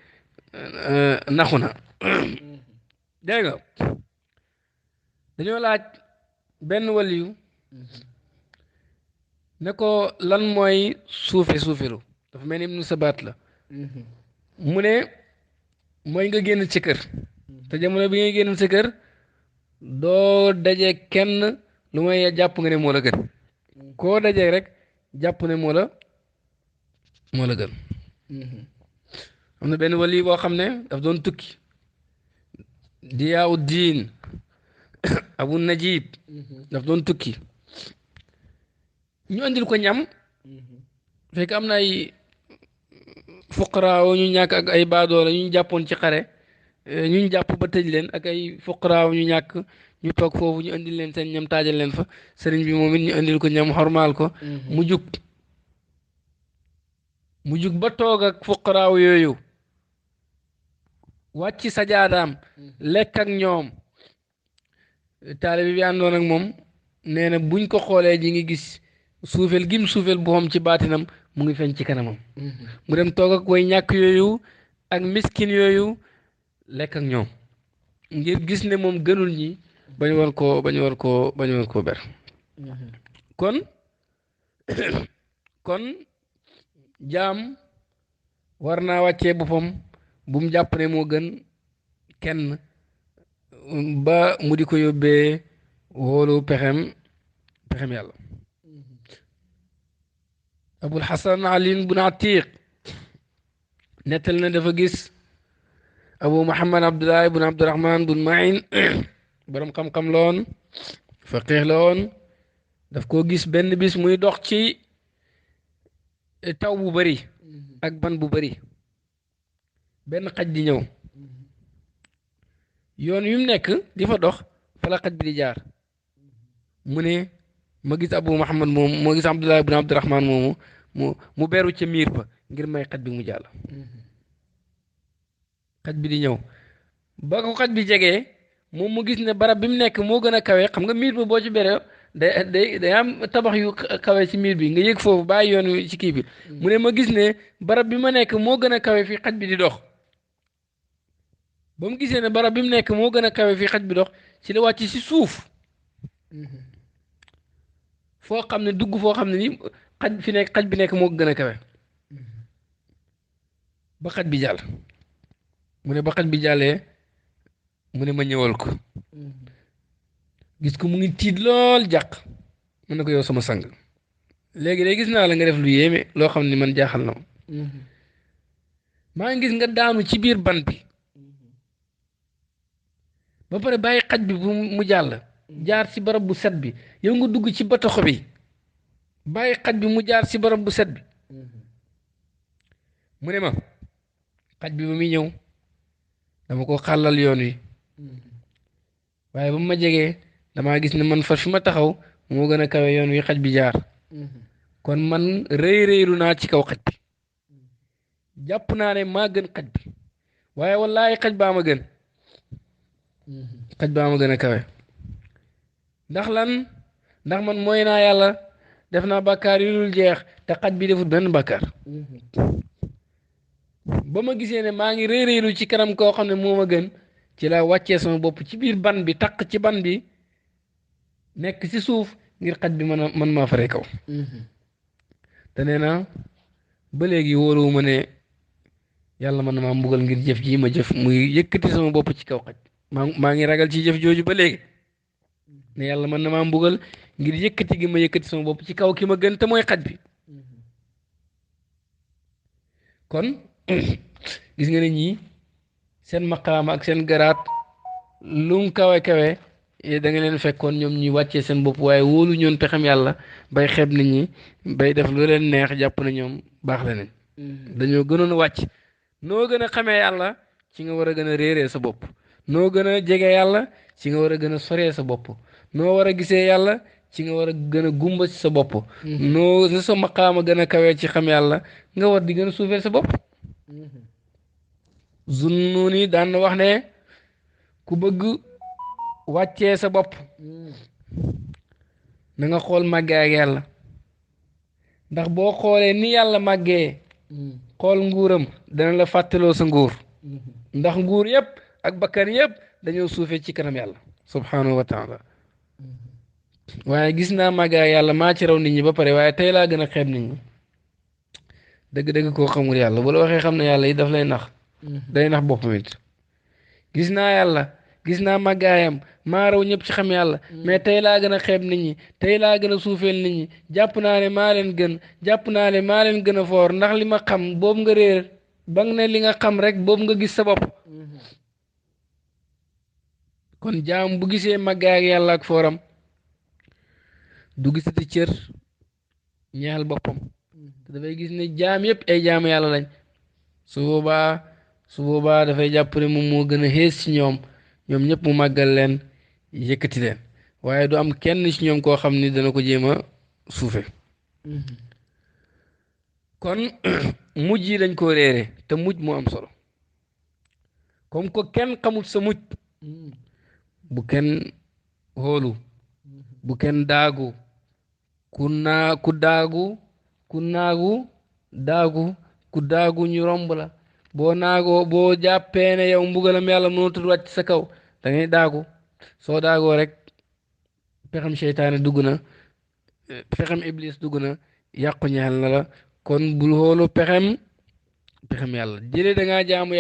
naxu na dégg nga dañoo laaj benn waliyu ne ko lan mooy suufelu dafa mel ni Ibnu Sabaat la mu ne mooy nga génn ci kër te jamono bi ngay génn sa kër doo daje kenn lu may jàpp nga ne moo la gën koo daje rek jàpp ne moo la gën am na benn wali boo xam ne daf doon tukki Diyaawu Diin Abu Najib daf doon tukki ñu andil ko ñam fekk am na ay fuqaraaw ñu ñàkk ak ay baadoola ñu jàppoon ci xare ñu jàpp ba tëj leen ak ay fuqaraaw ñu ñàkk ñu toog foofu ñu andil leen seen ñam taajal leen fa sëriñ bi moom it ñu andil ko ñam xormaal ko mu jug ba toog ak fuqaraaw yooyu wàcc sajaadaam lekk ak ñoom taalibe bi àndoon ak moom nee na buñ ko xoolee ji ngi gis suufel gim suufel boppam ci baatinam mu ngi feeñ ci kanamam mu dem toog ak way ñàkk yooyu ak miskin yooyu lekk ak ñoom ngir gis ne moom gënul ñi bañ war koo ber kon jaam war naa wàccee boppam bu mu jàpp ne moo gën kenn ba mu di ko yóbbee wóolu pexem yàlla abul hasan ali bun atiq nettal na dafa gis abu muhammad abdullah bun abdurahman bun maïn borom xam-xam la woon faqih la woon daf koo gis benn bis muy dox ci taw bu bari ak ban bu bari benn xaj di ñëw yoon yu mu nekk di fa dox fa la xaj bi di jaar mu ne ma gis abu muhammad moom moo gis abdullah ibn abdurahman moomu mu beru ca miir ba ngir may xaj bi mu jàll xaj bi di ñëw ba ko xaj bi jegee moom mu gis ne barab bi mu nekk moo gën a kawe xam nga miir ba boo ci beree day am tabax yu kawe ci miir bi nga yëg foofu bàyyi yoon wi ci kii bi mu ne ma gis ne barab bi ma nekk moo gën a kawe fii xaj bi di dox ba mu gisee ne barab bi mu nekk moo gën a kawe fii xaj bi dox ci la wàcc ci suuf foo xam ne dugg foo xam ne ni xaj bi nekk moo gën a kawe ba xaj bi jàll mu ne ba xaj bi jàllee mu ne ma ñëwal ko gis ko mu ngi tiit lool jàq mu ne ko yow sama sang léegi day gis naa la nga def lu yéeme loo xam ne man jaaxal na ma maa ngi gis nga daanu ci biir ban bi ba pare bàyyi xaj bi bu mu jàll jaar ci barab bu set bi yow nga dugg ci batoxo bi bàyyi xaj bi mu jaar ci barab bu set bi mu ne ma xaj bi ba muy ñëw dama ko xàllal yoon wi waaye ba mu ma jegee damaa gis ne man fa fi ma taxaw moo gën a kawe yoon wi xaj bi jaar kon man rëylu naa ci kaw xaj bi jàpp naa ne maa gën xaj bi waaye wallaahi xaj baa ma gën a kawe ndax lan ndax man mooy naa yàlla def naa bàkkaar yu dul jeex te xaj bi defut benn bàkkaar ba ma gisee ne maa ngi rëylu ci kanam koo xam ne moo ma gën ci la wàccee sama bopp ci biir ban bi taq ci ban bi nekk ci suuf ngir xaj bi mën maa faree kaw te nee na ba léegi wóoruwuma ne yàlla mën na maa mbugal ngir jëf ji ma jëf muy yëkkati sama bopp ci kaw xaj maa ngi ragal ci jëf jooju ba léegi ne yàlla mën na maa mbugal ngir yëkkati gi ma yëkkati sama bopp ci kaw ki ma gën te mooy xaj bi kon gis nga ne ñii seen maqaama ak seen garaat lum kawe kawe da nga leen fekkoon ñoom ñuy wàccee seen bopp waaye wóolu ñoon pexem yàlla bay xeeb nit ñi bay def lu leen neex jàpp na ñoom baax la nañ dañoo gënoon a wàcc noo gën a xamee yàlla ci nga war a gën a réeree sa bopp noo gën a jege yàlla ci nga war a gën a soree sa bopp noo war a gisee yàlla ci nga war a gën a gumba ci sa bopp noo na sa maqaama gën a kawee ci xam yàlla nga war di gën a suufee sa bopp Zunnuni daan na wax ne ku bëgg wàccee sa bopp na nga xool màggee ak yàlla ndax boo xoolee ni yàlla màggee xool nguuram dana la fàttaloo sa nguur ndax nguur yëpp ak bakkan yëpp dañoo suufee ci kanam yàlla subhanahu wa taala waaye gis naa màggee ak yàlla maa ci raw nit ñi ba pare waaye tey laa gën a xeeb nit ñi dëgg-dëgg koo xamul yàlla bu la waxee xam ne yàlla yi daf lay nax day nax boppam it gis naa yàlla gis naa màggaayam maa raw ñëpp ci xam yàlla mais tey laa gën a xeeb nit ñi tey laa gën a suufeel nit ñi jàpp naa ne maa leen gën jàpp naa ne maa leen gën a foor ndax li ma xam boobu nga réer ba nga ne li nga xam rek boobu nga gis sa bopp kon jaam bu gisee màggaay ak yàlla ak fooram du gisati cër ñeexal boppam te dafay gis ne jaam yëpp ay jaam yàlla lañ su boobaa dafay jàpp ne moom moo gën a xees ci ñoom ñëpp mu màggal leen yëkkati leen waaye du am kenn ci ñoom koo xam ni dana ko jéem a suufe kon mujj yi dañ koo réere te mujj moo am solo comme que kenn xamul sa mujj bu kenn xoolu bu kenn daagu ku daagu ñu romb la boo naagoo boo jàppee ne yow mbugalam yàlla mënatul wàcc sa kaw da ngay daagu soo daagoo rek pexem seytaane dugg na pexem iblis dugg na yàqu ñaal na la kon bul xoolu pexem yàlla jële da ngaa jaamu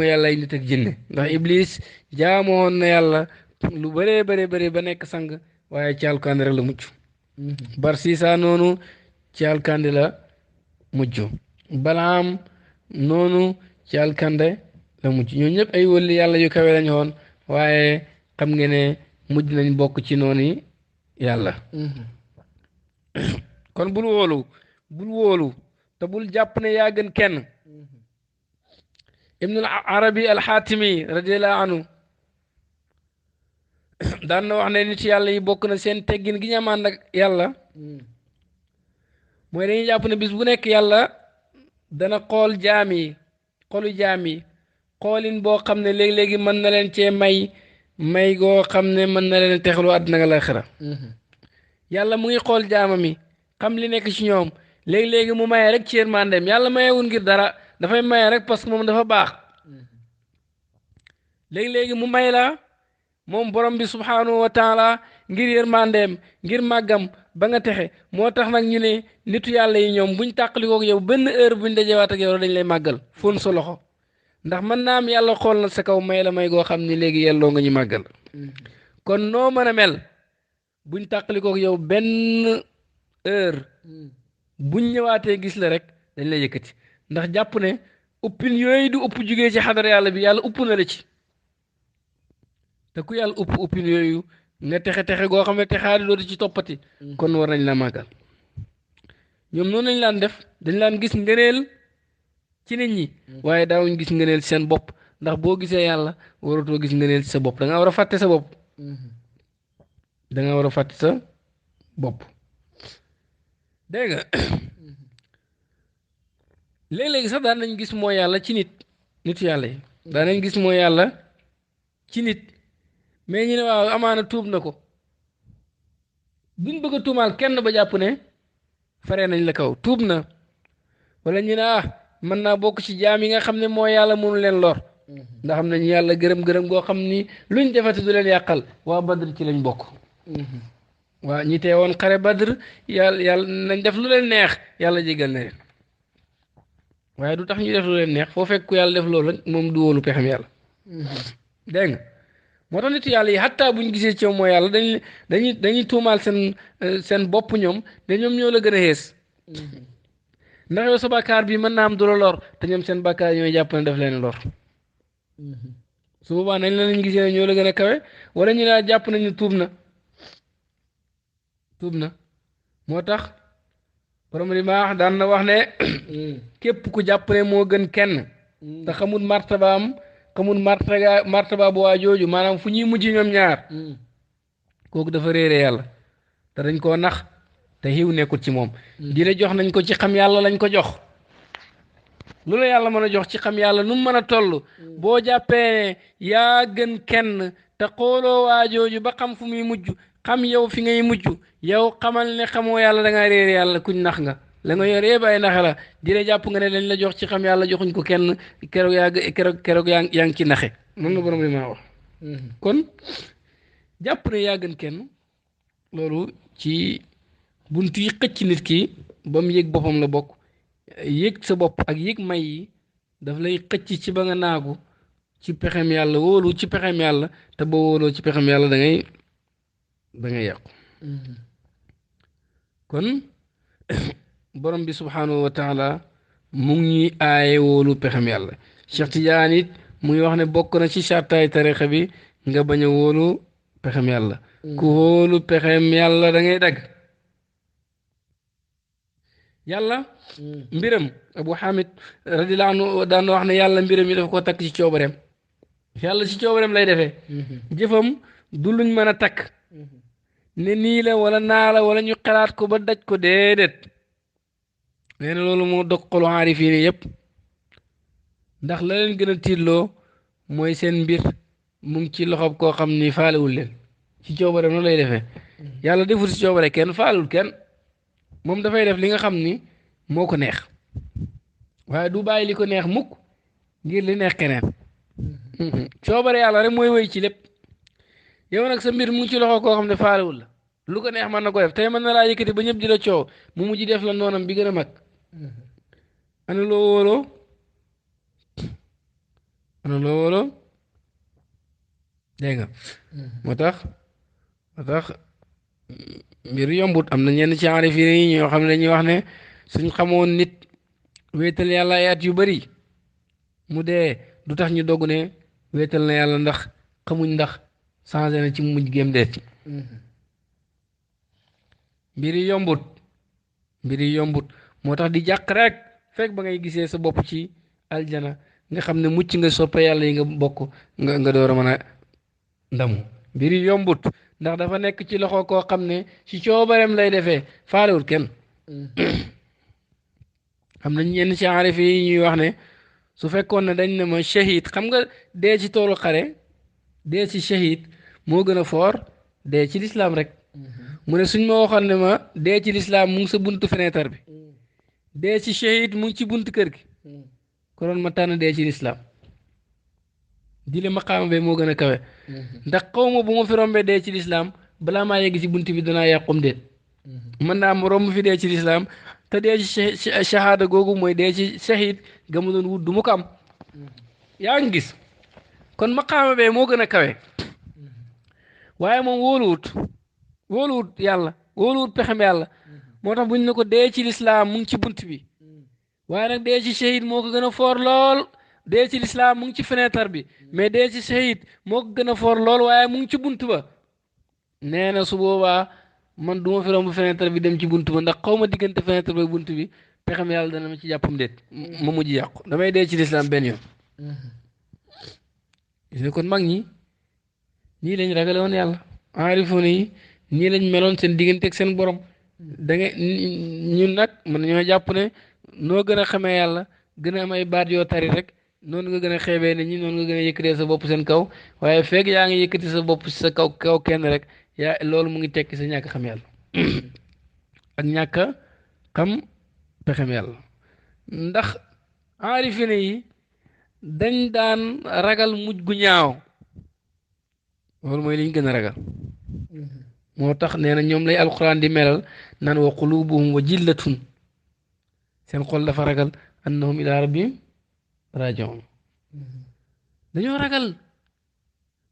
yàlla ay nit ak jinne ndax iblis jaamoon na yàlla lu bëree bëri ba nekk sang waaye ci alkande rek la mucc bar siisa noonu ci alkande la mucc balaam noonu ci alkande la mucc ñoo ñëpp ay wëlli yàlla yu kawe lañ woon waaye xam nga ne mujj nañ bokk ci noonu yàlla kon bul wóolu te bul jàpp ne yaa gën kenn ibnul arabi alxaatimi radiallahu anhu daan na wax ne nit yàlla yi bokk na seen teggin gi ñu amaan ak yàlla mooy dañuy jàpp ne bis bu nekk yàlla dana xool xolu jaam yi xoolin boo xam ne léegi-léegi mën na leen cee may goo xam ne mën na leen texalu àddina nga laaxira yàlla mu ngi xool jaamam yi xam li nekk ci ñoom léegi-léegi mu maye rek ci yërmandeem yàlla mayewul ngir dara dafay maye rek parce que moom dafa baax léegi-léegi mu may la moom borom bi subhanahu wa taala ngir yërmandeem ngir màggam ba nga texe moo tax nag ñu ne nitu yàlla yi ñoom buñ tàqalikook yow benn heure buñ dajewaat ak yow dañ lay màggal fóon sa loxo ndax mën naa am yàlla xool na sa kaw may la may goo xam ni léegi yelloo nga ñu màggal kon noo mën a mel buñ tàqalikook yow benn heure buñ ñëwaatee gis la rek dañ lay yëkkati ndax jàpp ne uppin yooyu du upp jugee ci xadar yàlla bi yàlla upp na la ci te ku yàlla uppin yooyu nga texe goo xam ne texaari dootu ci toppati kon war nañ la màggal ñoom noonu lañ laan def dañ laan gis ngëneel ci nit ñi waaye daawuñ gis ngëneel ci seen bopp ndax boo gisee yàlla waratoo gis ngëneel ci sa bopp da nga war a fàtte sa bopp dégg nga léeg-léegi sax daan nañ gis mooy yàlla ci nitu yàlla yi daan nañ gis mooy yàlla ci nit mais ñu ne waaw amaana tuub na ko duñ bëgg a tuumaal kenn ba jàpp ne faree nañ la kaw tuub na wala ñu ne mën naa bokk ci jaam yi nga xam ne mooy yàlla mënu leen lor ndax xam nañu yàlla gërëm goo xam ni luñ defati du leen yàqal waa Badr ci lañ bokk waa ñi teewoon xare Badr yàlla nañ def lu leen neex yàlla jégal na leen waaye du tax ñu def lu leen neex foo fekk ku yàlla def loolu rek moom du wóolu pexem yàlla dégg nga moo tax nitu yàlla yi xattaa buñ gisee ci yow mooy yàlla dañuy tuumaal seen bopp ñoom de ñoom ñoo la gën a xees ndax yow sa bàkkaar bi mën naa am du la lor te ñoom seen bàkkaar ñooy jàpp ne daf leen lor su boobaa nañ la lañ gisee ne ñoo la gën a kawe wala ñu laa jàpp nañu tuub na moo tax borom li ma wax daan na wax ne képp ku jàpp ne moo gën kenn te xamul martabaam xamul martaba bu waa jooju maanaam fu ñuy mujj ñoom ñaar kooku dafa réere yàlla te dañ koo nax te xiw nekkul ci moom di la jox nañ ko ci xam yàlla lañ ko jox lu la yàlla mën a jox ci xam yàlla nu mu mën a toll boo jàppee ne yaa gën kenn te xooloo waa jooju ba xam fu muy mujj xam yow fi ngay mujj yow xamal ne xamoo yàlla da ngaa réere yàlla kuñ nax nga la nga yor yëpp ay naxe la di la jàpp nga ne lañ la jox ci xam yàlla joxuñ ko kenn keroog yaa ngi ci naxe noonu la borom li maa wax kon jàpp ne yaa gën kenn loolu ci bunt yi xëcc nit ki ba mu yëg boppam la bokk yëg sa bopp ak yëg may yi daf lay xëcc ci ba nga naagu ci pexem yàlla wóolu ci pexem yàlla te boo wóoloo ci pexem yàlla da ngay yàqu kon borom bi subhanahu wa taala mu ngi ñuy aaye wóolu pexem yàlla Cheikh Tidiane it mu ngi wax ne bokk na ci sartaay tarixa bi nga bañ a wóolu pexem yàlla ku wóolu pexem yàlla da ngay dagg yàlla mbiram Abu Hamid radiyallahu anhu daan wax ne yàlla mbiram yi dafa ko takk ci coobareem yàlla ci coobareem lay defee jëfam du luñ mën a takk ne nii la wala naa la wala ñu xalaat ko ba daj ko déedéet nee na loolu moo dog xolu aarifiin yëpp ndax la leen gën a tiitloo mooy seen mbir mu ngi ci loxob koo xam ni faalewul leen ci coobareem noonu lay defee yàlla deful ci coobare kenn faalewul kenn moom dafay def li nga xam ni moo ko neex waaye du bàyyi li ko neex mukk ngir li neex keneen coobare yàlla rek mooy wéy ci lépp yow nag sa mbir mu ngi ci loxo koo xam ne faalewul la lu ko neex mën na ko def tey mën na laa yëkkati ba ñëpp di la coow mu mujj def la noonam bi gën a mag ana loo wóoloo dégg nga moo tax mbir yombut am na ñenn ci aarifin yi ñoo xam ne dañuy wax ne suñ xamoon nit wéetal yàlla ay at yu bari mu dee du tax ñu dogg ne wéetal na yàlla ndax xamuñ ndax changé na ci mujj géem deet mbir yi yombut moo tax di jàq rek fekk ba ngay gisee sa bopp ci aljana nga xam ne mucc nga soppe yàlla yi nga bokk nga door a mën a ndamu mbir yi yombut ndax dafa nekk ci loxo koo xam ne ci coobareem lay defee faalewul kenn xam nañ ñenn ci aarif yi ñuy wax ne su fekkoon ne dañ ne ma shahid xam nga dee ci toolu xare dee ci shahid moo gën a foor dee ci lislaam rek mu ne suñ ma waxoon ne ma dee ci lislaam mu ngi sa buntu fenêtre bi dee ci shahid mu ngi ci buntu kër gi konoon ma tànn dee ci lislaam dile maqaama be moo gën a kawe ndax xaw ma bu ma fi rombee dee ci lislaam balaa maa yegg ci bunt bi danaa yàqum déet mën naa am romb fi dee ci lislaam te dee ci shahada googu mooy dee ci shahid ga mu doon wut du mu ko am yaa ngi gis kon maqaama be moo gën a kawe waaye moom wóoluwut yàlla wóoluwut pexem yàlla moo tax buñ ne ko dee ci lislaam mu ngi ci bunt bi waaye nag dee ci shahid moo ko gën a foor lool dee ci lislaam mu ngi ci fenêtre bi mais dee ci shahid moo ko gën a foor lool waaye mu ngi ci bunt ba nee na su boobaa man du ma fi romb fenêtre bi dem ci bunt ba ndax xaw ma diggante fenêtre ba bunt bi pexem yàlla dana ma ci jàppam déet ma mujj yàqu damay dee ci lislaam benn yoon gis nga kon mag ñi nii lañ ragale woon yàlla aarifoon yi nii lañ meloon seen diggante ak seen borom da nga ñun nag man ñoo jàpp ne noo gën a xamee yàlla gën a am ay baat yoo tari rek noonu nga gën a xeebee nit ñi noonu nga gën a yëkkatee sa bopp seen kaw waaye fekk yaa ngi yëkkati sa bopp sa kaw kenn rek yaa loolu mu ngi tekki sa ñàkk xam yàlla ak ñàkk xam pexem yàlla ndax aarifine yi dañ daan ragal mujj gu ñaaw loolu mooy li ñu gën a ragal moo tax nee na ñoom lay alquran di melal naan wa qulubuhum wa jillatun seen xol dafa ragal annahum ila rabbihim rajiun dañoo ragal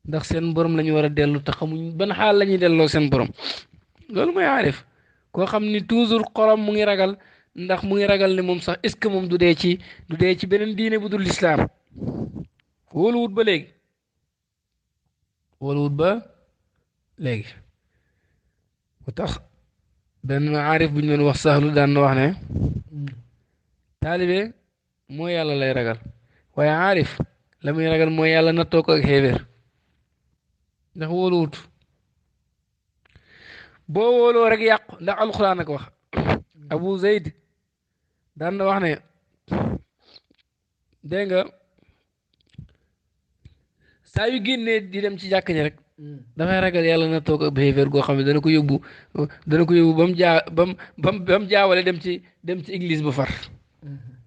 ndax seen borom la ñu war a dellu te xamuñ ban xaal la ñuy delloo seen borom loolu mooy aarif koo xam ni toujours xolam mu ngi ragal ndax mu ngi ragal ne moom sax est ce que moom du dee ci beneen diine bu dul lislaam wóoluwut ba léegi wóoluwut ba léegi moo tax benn aarif bu ñu doon wax saxlu daan na wax ne taalibe mooy yàlla lay ragal waaye aarif la muy ragal mooy yàlla nattoo ko ak xéeféer ndax wóoluwut boo wóoloo rek yàqu ndax alxuraan ak wax abu zayd daan na wax ne dégg nga saa yu génnee di dem ci jàkk ji rek dafay ragal yàlla na toog ab xéeféer goo xam ne dana ko yóbbu ba mu jaawale dem ci église ba far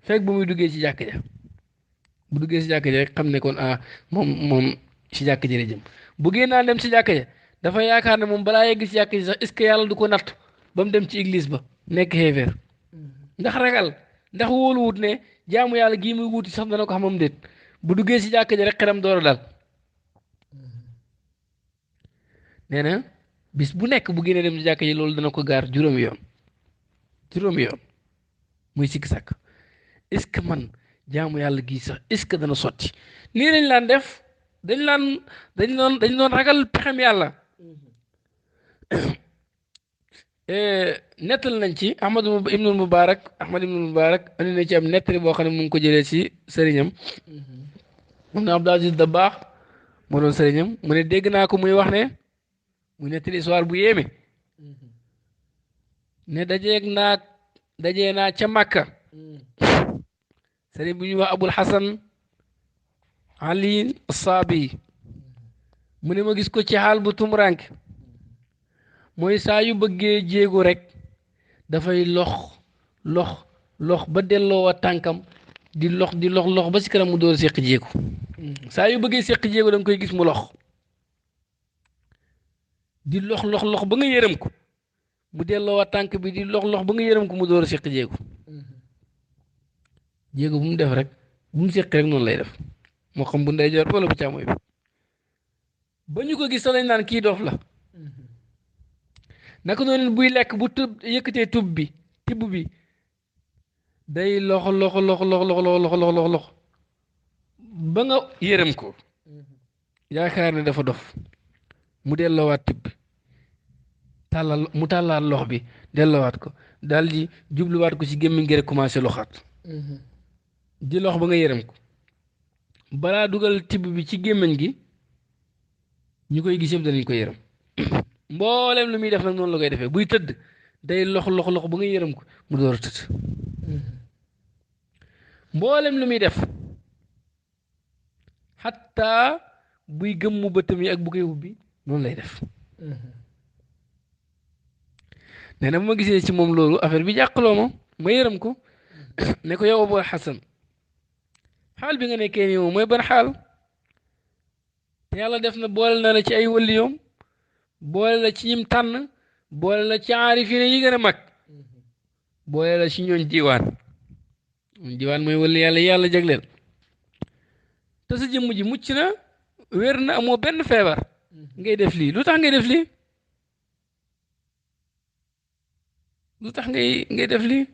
fekk bu muy duggee ci jàkk ja bu duggee ci jàkk ja rek xam ne kon moom ci jàkk ji la jëm bu génnaan dem ci jàkk ja dafa yaakaar ne moom balaa yegg ci jàkk ji sax est ce que yàlla du ko natt ba mu dem ci église ba nekk xéeféer ndax ragal ndax wóoluwut ne jaamu yàlla gii muy wuti sax dana ko xamam déet bu duggee ci jàkk ja rek xelam door a dal nee na bis bu nekk bu génnee dem ci jàkk ji loolu dana ko gaar juróomi yoon muy sikk sàkk est ce que man jaamu yàlla gii sax est ce que dana sotti nii lañ laan def dañ doon ragal pexem yàlla nettal nañ ci ahmad ibnul mubarak andi na ci am nettali boo xam ne mu ngi ko jëlee ci sëriñam mun na Abdul Aziz Dabaax moo doon sëriñam mu ne dégg naa ko muy wax ne muy nettali histoire bu yéeme ne dajee naa ca Makka sëriñ bu ñuy wax Abul Hasan Ali Saabi mu ne ma gis ko ci xaal bu tumurank mooy saa yu bëggee jéego rek dafay lox ba delloo wa tànkam di lox ba si kanam mu door séq jéego saa yu bëggee séq jéego da nga koy gis mu lox di lox ba nga yërëm ko mu delloo wa tànk bi di lox ba nga yërëm ko mu door séq jéego jéego bu mu def rek bu mu séq rek noonu lay def moo xam bu ndeyjoor wala bu càmmooy bi ba ñu ko gis sax dañ naan kii dof la naka noonu buy lekk bu tub yëkkatee tibb bi day lox ba nga yërëm ko yaakaar ne dafa dof mu delloowaat tibb mu tàllaat lox bi delloowaat ko daal di jubluwaat ko ci gémmiñ gi rek commencé loxaat di lox ba nga yërëm ko balaa dugal tibb bi ci gémmiñ gi ñu koy gis yëpp danañ ko yërëm mboolem lu muy def nag noonu la koy defee buy tëdd day lox ba nga yërëm ko mu door a tëdd mboolem lu muy def xatta buy gëmmu bëtam yi ak bu koy ubbi noonu lay def nee na bu ma gisee ci moom loolu affaire bi jàqaloo ma yërëm ko ne ko yow Abul Hasan xaal bi nga nekkee nii moom mooy ban xaal te yàlla def na boole na la ci ay waliyoom boole la ci ñim tànn boole la ci aarifine yi gën a mag boole la ci ñooñ diwaan mooy wali yàlla jagleel te sa jëmm ji mucc na wér na amoo benn feebar ngay def lii lu tax ngay def lii ngay def lii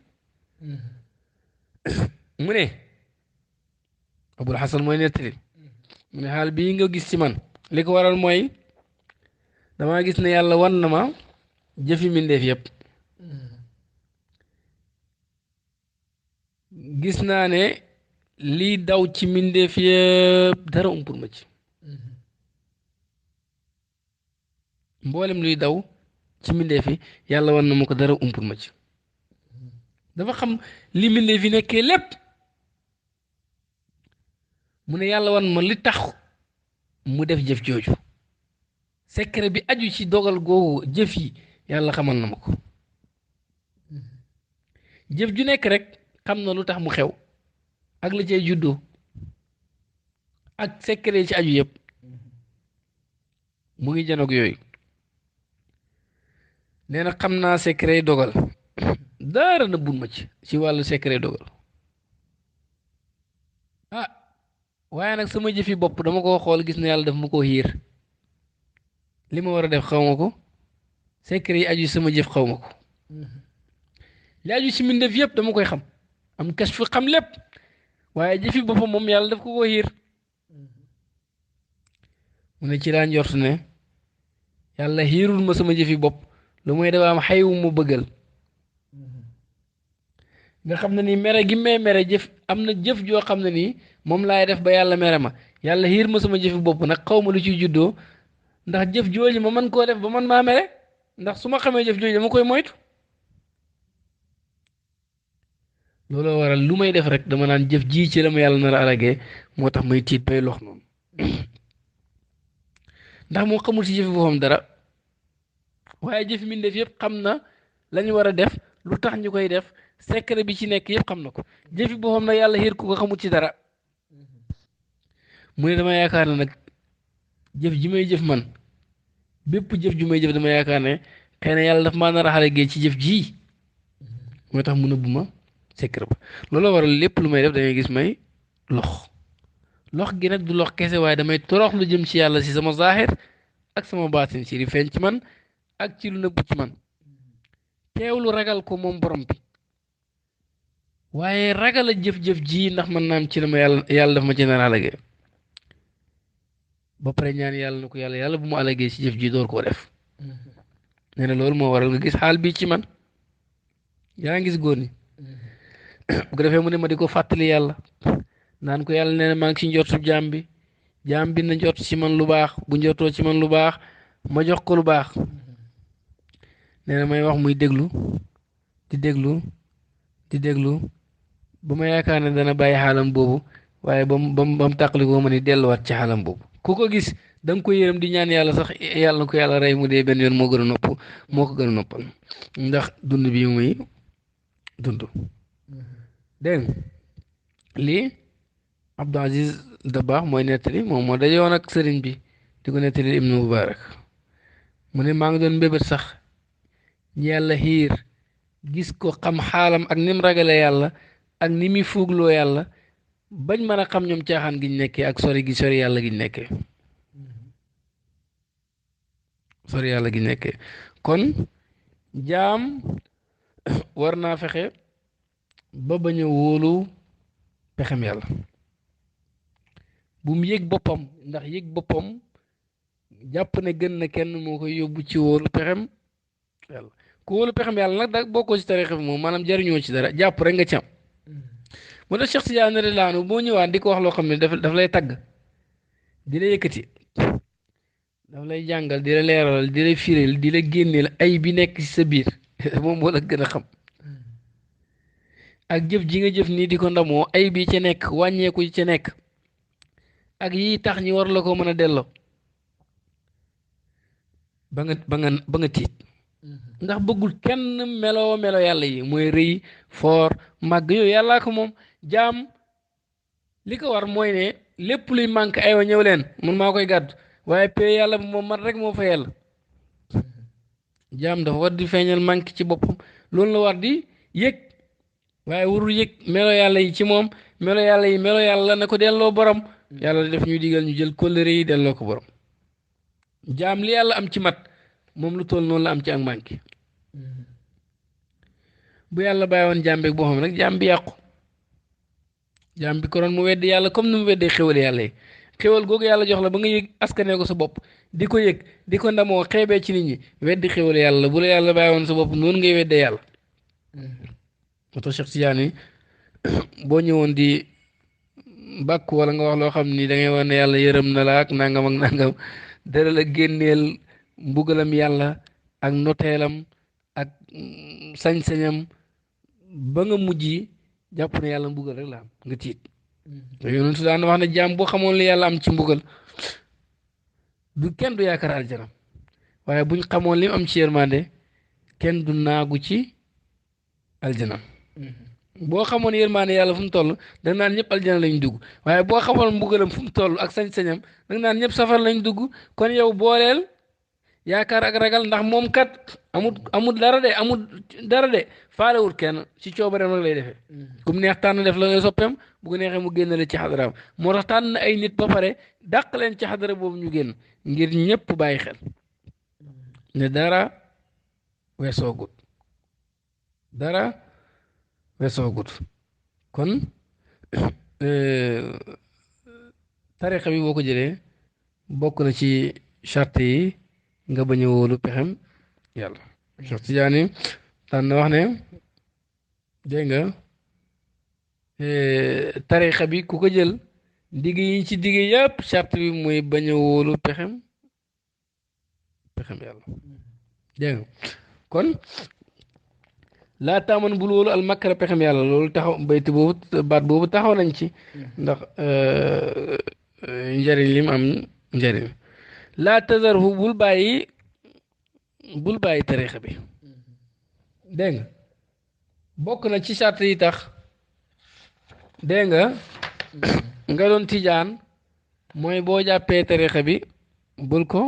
mu ne Abul Hasan mooy nettali mu ne xaal bii nga gis ci man li ko waral mooy damaa gis ne yàlla wan na ma jëfi mbindeef yëpp gis naa ne lii daw ci mbindeef yëpp dara umpul ma ci mboolem luy daw ci mbindeef yi yàlla wan na ma ko dara umpul ma ci dafa xam li mbindeef yi nekkee lépp mu ne yàlla wan ma li tax mu def jëf jooju secret bi aju ci dogal googu jëf yi yàlla xamal na ma ko jëf ju nekk rek xam na lu tax mu xew ak la cay juddoo ak secret ci aju yëpp mu ngi janoog yooyu nee na xam naa secret dogal dara na bun ma ci wàllu secret dogal ah waaye nag sama jëfi bopp dama koo xool gis ne yàlla daf ma koo xiir li ma war a def xaw ma ko secret yi aju sama jëf xaw ma ko li aju si mbindeef yëpp dama koy xam am kas fi xam lépp waaye jëfi boppam moom yàlla daf ko koo xiir mu ne ci laa njort ne yàlla xiirul ma sama jëfi bopp lu mooy dafa am xayu mu bëggal nga xam ne nii mere gi may mere jëf am na jëf joo xam ne nii moom laay def ba yàlla mere ma yàlla xiir ma sama jëfi bopp nag xaw ma lu ciy juddoo ndax jëf jooju ma mën koo def ba man maa mere ndax su ma xamee jëf jooju dama koy moytu looloo waral lu may def rek dama naan jëf ji ci la ma yàlla nar a alagee moo tax may tiit bay lox noonu ndax moo xamul ci jëfi boppam dara waaye jëfi mbindeef yëpp xam na lañu war a def lu tax ñu koy def secret bi ci nekk yëpp xam na ko jëfi boppam nag yàlla xiir ko xamul ci dara mu ne dama yaakaar ne nag jëf ji may jëf man bépp jëf ju may jëf dama yaakaar ne xëy na yàlla daf maa nar a xale ci jëf ji moo tax mu nëbbu ma secret ba loolu waral lépp lu may def da ngay gis may lox gi nag du lox kese waaye damay torox lu jëm ci yàlla si sama zaaxir ak sama baatin ci li feeñ ci man ak ci lu nëbbu ci man teewlu ragal ko moom borom bi waaye ragal a jëf-jëf ji ndax man naam ci la ma yàlla daf ma ci nar a alagee ba pare ñaan yàlla na ko yàlla bu mu alagee ci jëf ji door koo def nee na loolu moo waral nga gis xaal bii ci man yaa ngi gis góor ñi bu ko defee mu ne ma di ko fàttali yàlla naan ko yàlla nee na maa ngi ci njortu jaam bi na njort ci man lu baax bu njortoo ci man lu baax ma jox ko lu baax nee na may wax muy déglu di déglu di déglu ba ma yaakaar ne dana bàyyi xaalam boobu waaye ba mu tàqali ko ma ni delluwaat ci xaalam boobu ku ko gis da nga ko yërëm di ñaan yàlla sax yàlla na ko yàlla rey mu dee benn yoon moo ko gën a noppal ndax dund bi muy dund dégg lii Abdou Aziz Dabakh mooy nettali moom moo daje woon ak sëriñ bi di ko nettali Ibnu Mubarak mu ne maa ngi doon mbébét sax yàlla xiir gis ko xam xaalam ak ni mu ragale yàlla ak ni muy fuugloo yàlla bañ mën a xam ñoom caaxaan giñ nekkee ak sori yàlla giñ nekkee sori yàlla giñ nekkee kon jaam war naa fexe ba bañ a wóolu pexem yàlla bu mu yëg boppam ndax yëg boppam jàpp ne gën na kenn moo koy yóbbu ci wóolu pexem yàlla ku wóolu pexem yàlla nag da bokkoo ci tarixa bi moom maanaam jariñoo ci dara jàpp rek nga ci am moo tax Cheikh Tidiane radiyallaahu anhu boo ñëwaat di ko wax loo xam ne daf lay tagg di la yëkkati daf lay jàngal di la leeralal di la firil di la génneel ay bi nekk ci sa biir moom moo la gën a xam ak jëf ji nga jëf nii di ko ndamoo ay bi ca nekk wàññeeku ca nekk ak yi tax ñi war la ko mën a delloo ba nga tiit ndax bëggul kenn melo yàlla yi mooy rëy foor màgg yooyu yàllaa ko moom jaam li ko war mooy ne lépp luy manque aywa ñëw leen man maa koy gàddu waaye pay yàlla moom man rek moo fa yàlla jaam dafa war di feeñal manque ci boppam loolu la war di yëg waaye warul yëg melo yàlla yi ci moom melo yàlla na ko delloo borom yàlla def ñuy digal ñu jël kóllëre yi delloo ko borom jaam li yàlla am ci mat moom lu toll noonu la am ci ak manqué bu yàlla bàyyi woon jaam beeg boppam rek jaam bi yàqu jaam bi koroon mu weddi yàlla comme ni mu weddee xéwal yàlla yi xéwal googu yàlla jox la ba nga yëg askanee ko sa bopp di ko yëg di ko ndamoo xeebee ci nit ñi weddi xéwal yàlla bu la yàlla bàyyi woon sa bopp noonu ngay weddee yàlla moo tax Cheikh Tidiane boo ñëwoon di bàkk wala nga wax loo xam ni da ngay wax ne yàlla yërëm na la ak nangam dara la génneel mbugalam yàlla ak noteelam ak sañ-sañam ba nga mujj jàpp ne yàlla mbugal rek la am nga tiit yonentu daan wax ne jaam boo xamoon li yàlla am ci mbugal kenn du yaakaar aljana waaye buñ xamoon li mu am ci yërmande kenn du naagu ci aljana boo xamoon yërmande yàlla fu mu toll da naan ñëpp aljana lañ dugg waaye boo xamoon mbugalam fu mu toll ak sañ-sañam da naan ñëpp safar lañ dugg kon yow booleel yaakaar ak ragal ndax moom kat amut dara de amut dara de faalewut kenn ci coobareem rek lay defee kum neex tànn def la ngay soppeem bu ko neexee mu génn la ci xadaraam moo tax tànn ay nit ba pare dàq leen ci xadara boobu ñu génn ngir ñëpp bàyyi xel ne dara weesoogut dara weesoogut kon tariqa bi boo ko jëlee bokk na ci charte yi nga bañ a wóolu pexem yàlla Cheikh Tidiane daan na wax ne dégg nga tariqa bi ku ko jël digg yi ci digg yëpp charte bi mooy bañ a wóolu pexem yàlla dégg nga kon laa taaman bul wóolu al makara pexem yàlla loolu taxaw bayti boobu baat boobu taxaw nañ ci ndax njëriñ lim am njëriñ laa tazarhu bul bàyyi tarixa bi dégg nga bokk na ci charte yi tax dégg nga nga doon tijaan mooy boo jàppee tarixa bi bul ko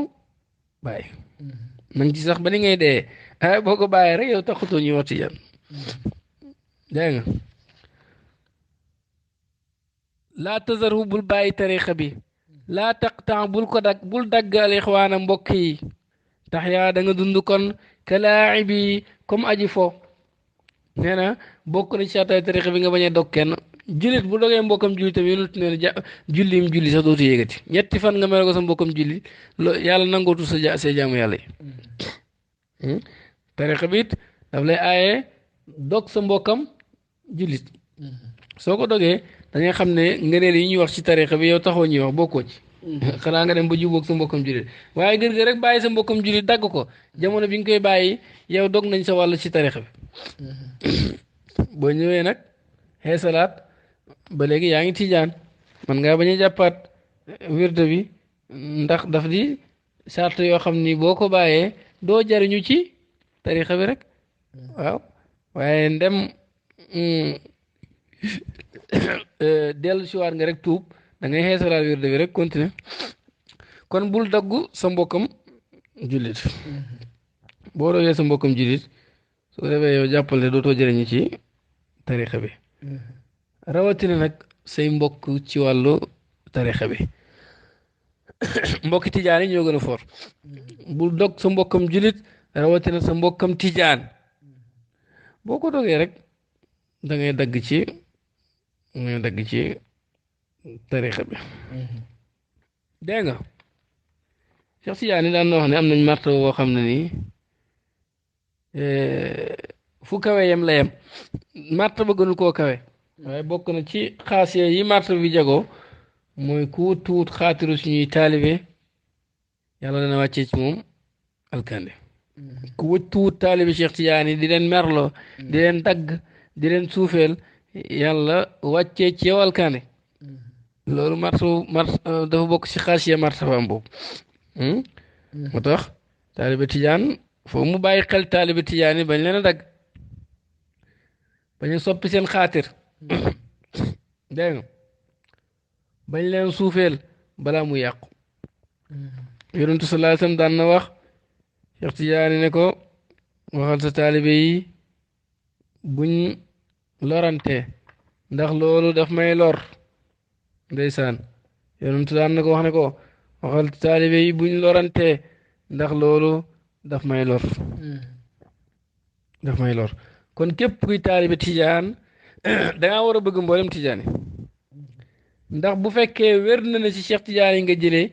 bàyyi nang ci sax ba ni ngay dee boo ko bàyyi rek yow taxutoo ñuy wax tijaan dégg nga laa tazarhu bul bàyyi tarixa bi laa taqtaa bul dagg al ixwaana mbokk yi tax yaa da nga dund kon ka laa'ibi comme aji fo nee na bokk na ci saatay tarixa bi nga bañ a dog kenn jullit bu dogee mbokkam julli tamit yonent nee na jullim julli sax dootu yéegati ñetti fan nga mel ko sa mbokkam julli yàlla nangootu sa jaamu yàlla yi tarixa bi it daf lay aaye dog sa mbokkam jullit soo ko dogee da ngay xam ne ngëneel yi ñuy wax ci tarixa bi yow taxoo ñuy wax bokkoo ci xanaa nga dem ba jubóog sa mbokkam jullit waaye gër ga rek bàyyi sa mbokkam jullit dagg ko jamono bi nga koy bàyyi yow dog nañ sa wàll ci tarixa bi boo ñëwee nag xeesalaat ba léegi yaa ngi tijaan man ngaa bañ a jàppaat wirde bi ndax daf di sart yoo xam ni boo ko bàyyee doo jariñu ci tarixa bi rek waaw waaye ndem dellu si waat nga rek tuub da ngay xeesalaat wirde bi rek continuer kon bul daggu sa mbokkam jullit boo dogee sa mbokkam jullit soo defee yow jàppal ne dootoo jëriñu ci tarixa bi rawatina nag say mbokk ci wàllu tarixa bi mbokki tijaan yi ñoo gën a for bul dog sa mbokkam jullit rawatina sa mbokkam tijaan boo ko dogee rek da ngay dagg ci tarixa bi dégg nga Cheikh Tidiane daan na wax ne am nañ martaba boo xam ne nii fu kawe yem la yem martaba gënul koo kawe waaye bokk na ci xaasiya yi martaba bi jagoo mooy ku tuut xaatiru suñuy taalibe yàlla dana wàccee ci moom alkande ku wëj tuut taalibe Cheikh Tidiane di leen merloo di leen dagg di leen suufeel yàlla wàccee ci yow alkande loolu dafa bokk ci xaasiya martabaam boobu moo tax taalibe Tijaan foofu mu bàyyi xel taalibe Tijaan yi bañ leen a dagg bañ a soppi seen xaatir dégg nga bañ leen suufeel balaa mu yàqu yonentu sallallahu alayhi wasallam daan na wax Cheikh Tidiane ne ko waxal sa taalibe yi buñ lorante ndax loolu daf may lor ndeysaan yonentu daan na ko wax ne ko waxal sa taalibe yi buñ lorante ndax loolu daf may lor kon képp kuy taalibe tijaan dangaa war a bëgg mboolem tijaan yi ndax bu fekkee wér na ne ci Cheikh Tidiane yi nga jëlee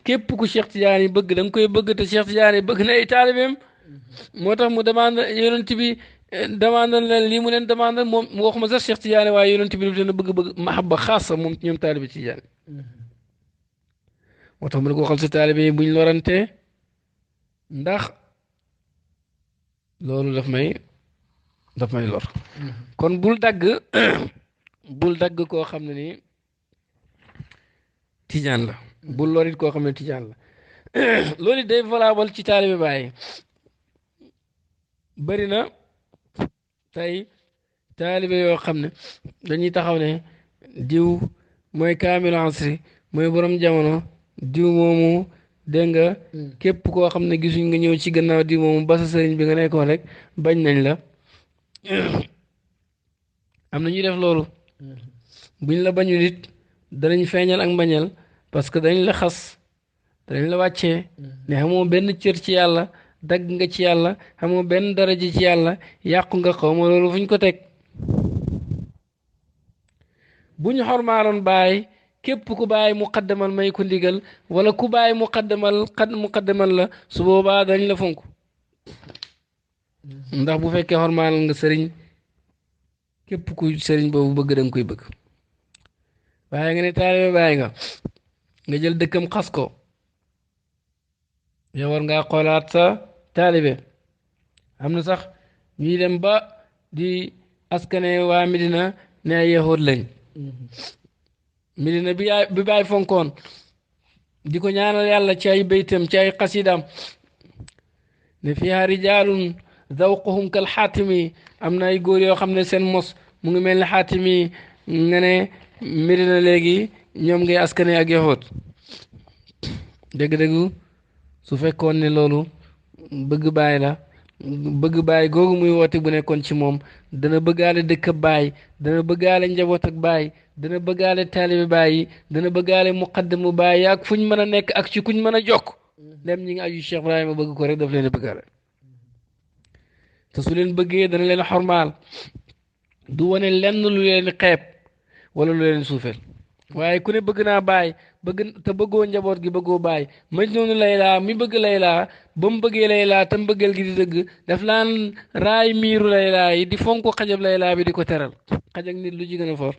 képp ku Cheikh Tidiane yi bëgg da nga koy bëgg te Cheikh Tidiane yi bëgg na ay taalibeem moo tax mu demande yonent bi demande leen lii mu leen demande moom waxuma sax Cheikh Tidiane waaye yonent bi daf leen a bëgg mahabba xaasa moom ñoom taalibe Tidiane moo tax mu ne ko waxal sa taalibe yi buñ lorante ndax loolu daf may lor kon bul dagg koo xam ne ni tijaan la bul lorit koo xam ne tijaan la loolu day valable ci taalibe Baay bari na tey taalibe yoo xam ne dañuy taxaw ne diw mooy kaamilu asri mooy borom jamono diw moomu dégg nga képp koo xam ne gisuñ nga ñëw ci gannaaw di moom ba sa sëriñ bi nga nekkoon rek bañ nañ la am na ñuy def loolu buñ la bañu nit danañ feeñal ak mbañal parce que dañ la xas danañ la wàccee ne xamoo benn cër ci yàlla dagg nga ci yàlla xamoo benn daraja ci yàlla yàqu nga xaw ma loolu fuñ ko teg bu ñu xormaaloon bàyyi képp ku bàyyi muqaddamal may ko ndigal wala ku bàyyi muqaddamal la su boobaa dañ la fonk ndax bu fekkee xormaal nga sëriñ képp ku sëriñ boobu bëgg da nga koy bëgg waaye nga ne taalibe bàyyi nga jël dëkkam xas ko yow war ngaa xoolaat sa taalibe am na sax ñuy dem ba di askane waa Medina ne ay yahood lañ Medina bi bàyyi fonkoon di ko ñaanal yàlla ci ay baytam ci ay xasidaam ne fiha rijaalun zawquhum kal xaatimi am na ay góor yoo xam ne seen mos mu ngi mel ne xaatimi nga ne Medina léegi ñoom ngay askane ak yahood dëgg-dëgg su fekkoon ne loolu bëgg baay la bëgg baay googu muy woote bu nekkoon ci moom dana bëggaale dëkk baay dana bëggaale njaboot ak baay dana bëggaale taalibe baay yi dana bëggaale muqaddamu baay yi ak fu ñu mën a nekk ak ci kuñ mën a jokk dem ñi ngi aju Cheikh Ibrahima bëgg ko rek daf leen a bëggaale te su leen bëggee dana leen xormaal du wane lenn lu leen xeeb wala lu leen suufeel waaye ku ne bëgg naa baay bëgg te bëggoo njaboot gi bëggoo baay Majnuunu Layla mi bëgg Layla ba mu bëggee Layla te mbëggeel gi di dëgg daf laan raay miiru Layla yi di fonk xajab Layla bi di ko teral xajak nit lu ci gën a for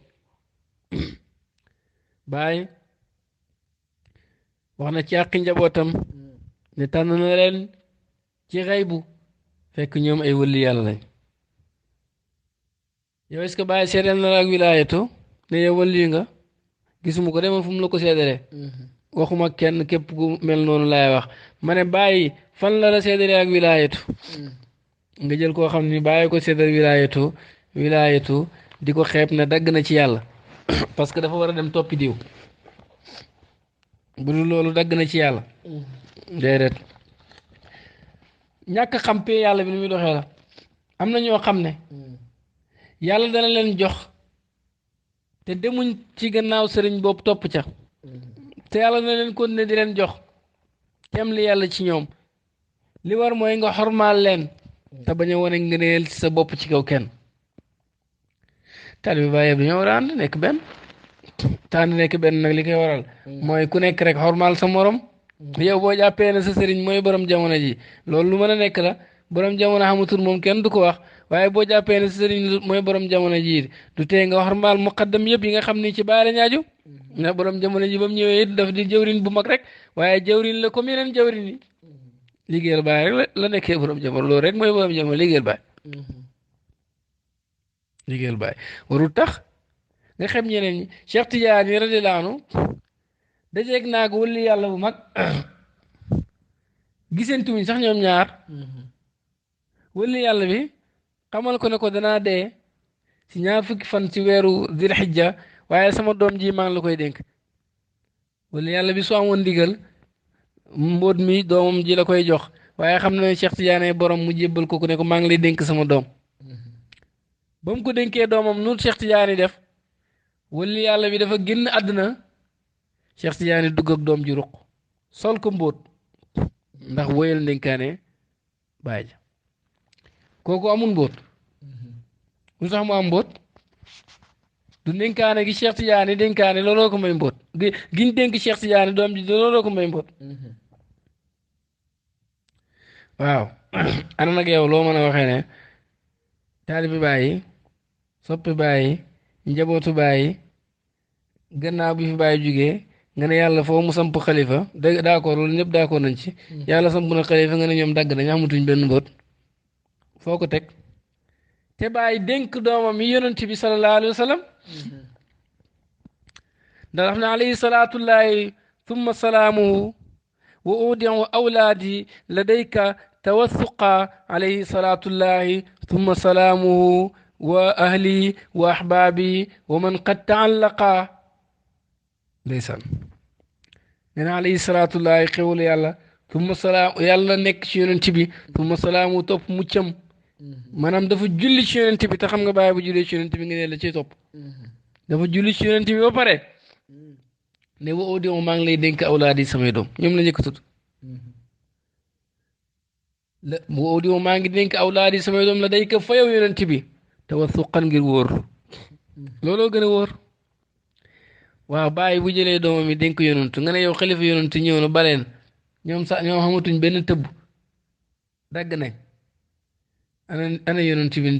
baay wax na ci àqi njabootam ne tànn na leen ci xaybu fekk ñoom ay wëlli yàlla lañ yow est-ce que baay seedeel na la ak wilaayatu ne yow wëlli nga gisuma ko demoon fu mu la ko seedalee waxuma kenn képp ku mel noonu laay wax ma ne bàyyi fan la la seedalee ak wilaayatu nga jël koo xam ni bàyyi ko seedal wilaayatu di ko xeeb ne dagg na ci yàlla parce que dafa war a dem toppi diw bu dul loolu dagg na ci yàlla déedéet ñàkk xam pee yàlla bi ni muy doxee la am na ñoo xam ne yàlla dana leen jox te demuñ ci gannaaw sëriñ boobu topp ca te yàlla na leen kon ne di leen jox kem li yàlla ci ñoom li war mooy nga xormaal leen te bañ a wane ngëneel ci sa bopp ci kaw kenn taalibe Baay yëpp dañoo war a ànd nekk benn tànn nekk benn nag li koy waral mooy ku nekk rek xormaal sa morom yow boo jàppee ne sa sëriñ mooy borom jamono ji loolu lu mën a nekk la borom jamono xamatul moom kenn du ko wax waaye boo jàppee ne sa sëriñ mooy borom jamono ji du tee nga xormaal muqaddam yëpp yi nga xam ni ci Baay la ñaaju ndax borom jamono ji ba mu ñëwee it daf di jëwrin bu mag rek waaye jëwrin la comme yeneen jëwrin yi liggéeyal Baay rek la nekkee borom jamono loolu rek mooy borom jamono liggéeyal Baay warul tax nga xam ñeneen ñi Cheikh Tidiane radiyallaahu anhu dajeeg naag wëlli yàlla bu mag gisantuñ sax ñoom ñaar wëlli yàlla bi xamal ko ne ko danaa dee si ñaar fukki fan ci weeru Dil Hijja waaye sama doom ji maa ngi la koy dénk wëlli yàlla bi su amoon ndigal mbóot mi doomam ji la koy jox waaye xam na Cheikh Tidiane borom mu jébbal ko ku ne ko maa ngi lay dénk sama doom ba mu ko dénkee doomam nu Cheikh Tidiane def wëlli yàlla bi dafa génn àdduna Cheikh Tidiane dugg ak doom ji ruq sol ko mbóot ndax woyal ndénkaane baay ja kooku amul mbóot lu tax mu am mbóot du ndénkaane gi Cheikh Tidiane dénkaane looloo ko may mbóot giñ dénk Cheikh Tidiane doom ji looloo ko may mbóot waaw ana nag yow loo mën a waxee ne taalibi bàyyi soppi bàyyi njabootu bàyyi gannaaw bi fi bàyyi jugee nga ne yàlla foo mu samp xalifa dégg d'accord loolu ñëpp d'accord nañ ci yàlla samp na xalifa nga ne ñoom dagg nañ xamatuñ benn mbóot foo ko teg te bàyyi dénk doomam yi yonent bi sallallahu alayhi wa sallam ndax daf na alayhi salaatullahi thumma salaamuhu wa udiu awlaadi ladayka tawathuqa alayhi salaatullahi thumma salaamuhu wa ahli wa ahbaabi wa man qad taallaqa ndeysaan nee na alayhi salaatullahi xewul yàlla tumma salaam yàlla nekk ci yonent bi tumma salaamu topp muccam maanaam dafa julli ci yonent bi te xam nga bàyyi bu julli ci yonent bi nga ne la ciy topp dafa julli ci yonent bi ba pare ne wa audi maa ngi lay dénk awlaadi samay doom ñoom la njëkk a tudd la wa audi maa ngi dénk awlaadi samay doom la day ko fa yow yonent bi te wa suqan ngir wóor looloo gën a wóor waaw bàyyi bu jëlee doomam yi dénk yonent nga ne yow xalifa yonent ñëw na baleen ñoom sax ñoom xamatuñ benn tëbb dagg nañ ana yonent bi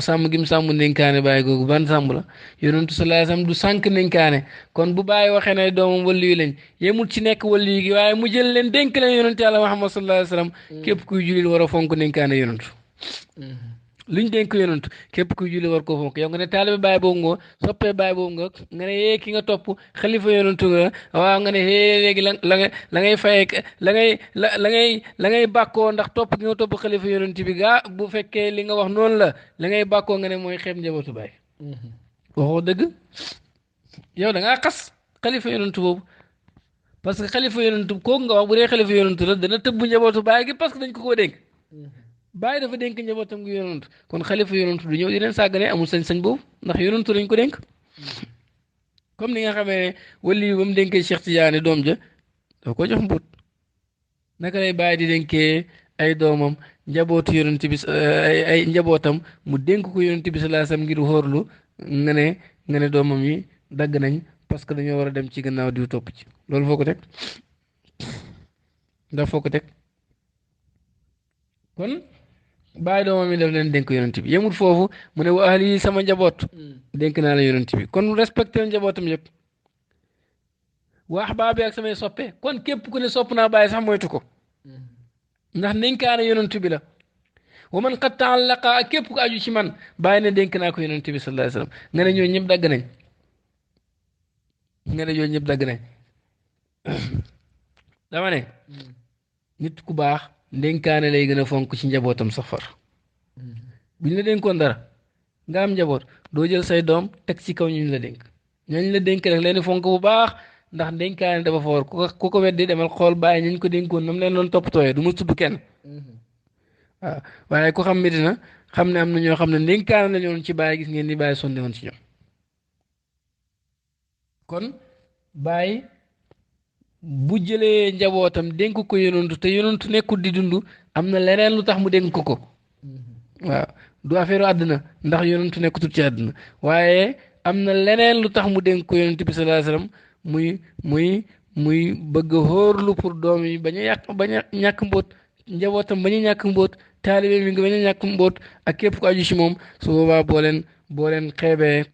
sàmm gi mu sàmm ndénkaane bàyyi googu ban sàmm la yonentu sallallahu alayhi wasallam du sànq ndénkaane kon bu bàyyi waxee ne doomam wali yu lañ yemul ci nekk wali gi waaye mu jël leen dénk leen yonent yàlla Muhammad sallallahu alayhi wasallam képp kuy jullit war a fonk ndénkaane yonentu luñ dénk yonent képp kuy julli war koo fonk yow nga ne taalibe baay boobu nga soppee baay boobu nga ne yee ki nga topp xalifa yonentu nga waaw nga ne hee léegi la ngay fayee la ngay bàkkoo ndax topp ki nga topp xalifa yonent bi gaa bu fekkee li nga wax noonu la ngay bàkkoo nga ne mooy xeeb njabootu baay waxoo dëgg yow da ngaa xas xalifa yonentu boobu parce que xalifa yonentu kooku nga wax bu dee xalifa yonentu la dana tëbb njabootu baay gi parce que dañ ko koo dénk bàyyi dafa dénk njabootam gi yonantu kon xalifa yonantu du ñëw di leen sàggane amul sañ-sañ boobu ndax yonantu lañ ko dénk comme ni nga xamee ne wali ba mu dénkee Cheikh Tidiane doom ja dafa ko jox mbóot naka lay bàyyi di dénkee ay doomam njabootu yonantu bi ay njabootam mu dénk ko yonantu bi sallallahu alayhi wasallam ngir xóorlu nga ne doomam yi dagg nañ parce que dañoo war a dem ci gannaaw diw topp ci loolu foo ko teg ndax foo ko teg kon bàyyi doomam yi daf leen dénk yonent bi yemul foofu mu ne wa ahli sama njaboot dénk naa la yonent bi kon respecté njabootam yëpp wa ahbaabi ak samay soppe kon képp ku ne sopp naa bàyyi sax moytu ko ndax dénkaane yonent bi la wa man qad taallaqa ak képp ku aju ci man bàyyi ne dénk naa ko yonent bi sallallahu alayhi wasallam nga ne ñooñu ñëpp dagg nañ nga ne ñooñu ñëpp dagg nañ dama ne nit ku baax ndénkaane lay gën a fonk ci njabootam sax far buñ la dénkoon dara nga am njaboot doo jël say doom teg ci kaw ñu la dénk ñooñu la dénk rek leen fonk bu baax ndax ndénkaane dafa foor ku ko weddi demal xool bàyyi ñu ko dénkoon nam leen doon toppatooyee du ma tudd kenn waaw waaye ku xam Medina xam ne am na ñoo xam ne ndénkaane la ñoon ci bàyyi gis ngeen ni bàyyi sonde woon ci ñoom kon bàyyi bu jëlee njabootam dénk ko yonantu te yonantu nekkul di dund am na leneen lu tax mu dénk ko waaw du affaire àdduna ndax yonantu nekkutul ci àdduna waaye am na leneen lu tax mu dénk ko yonantu bi sallallahu alayhi wasallam muy bëgg a xóorlu pour doom yi bañ a ñàkk mbóot njabootam bañ a ñàkk mbóot taalibe mi nga bañ a ñàkk mbóot ak képp ko aju ci moom su boobaa boo leen xeebee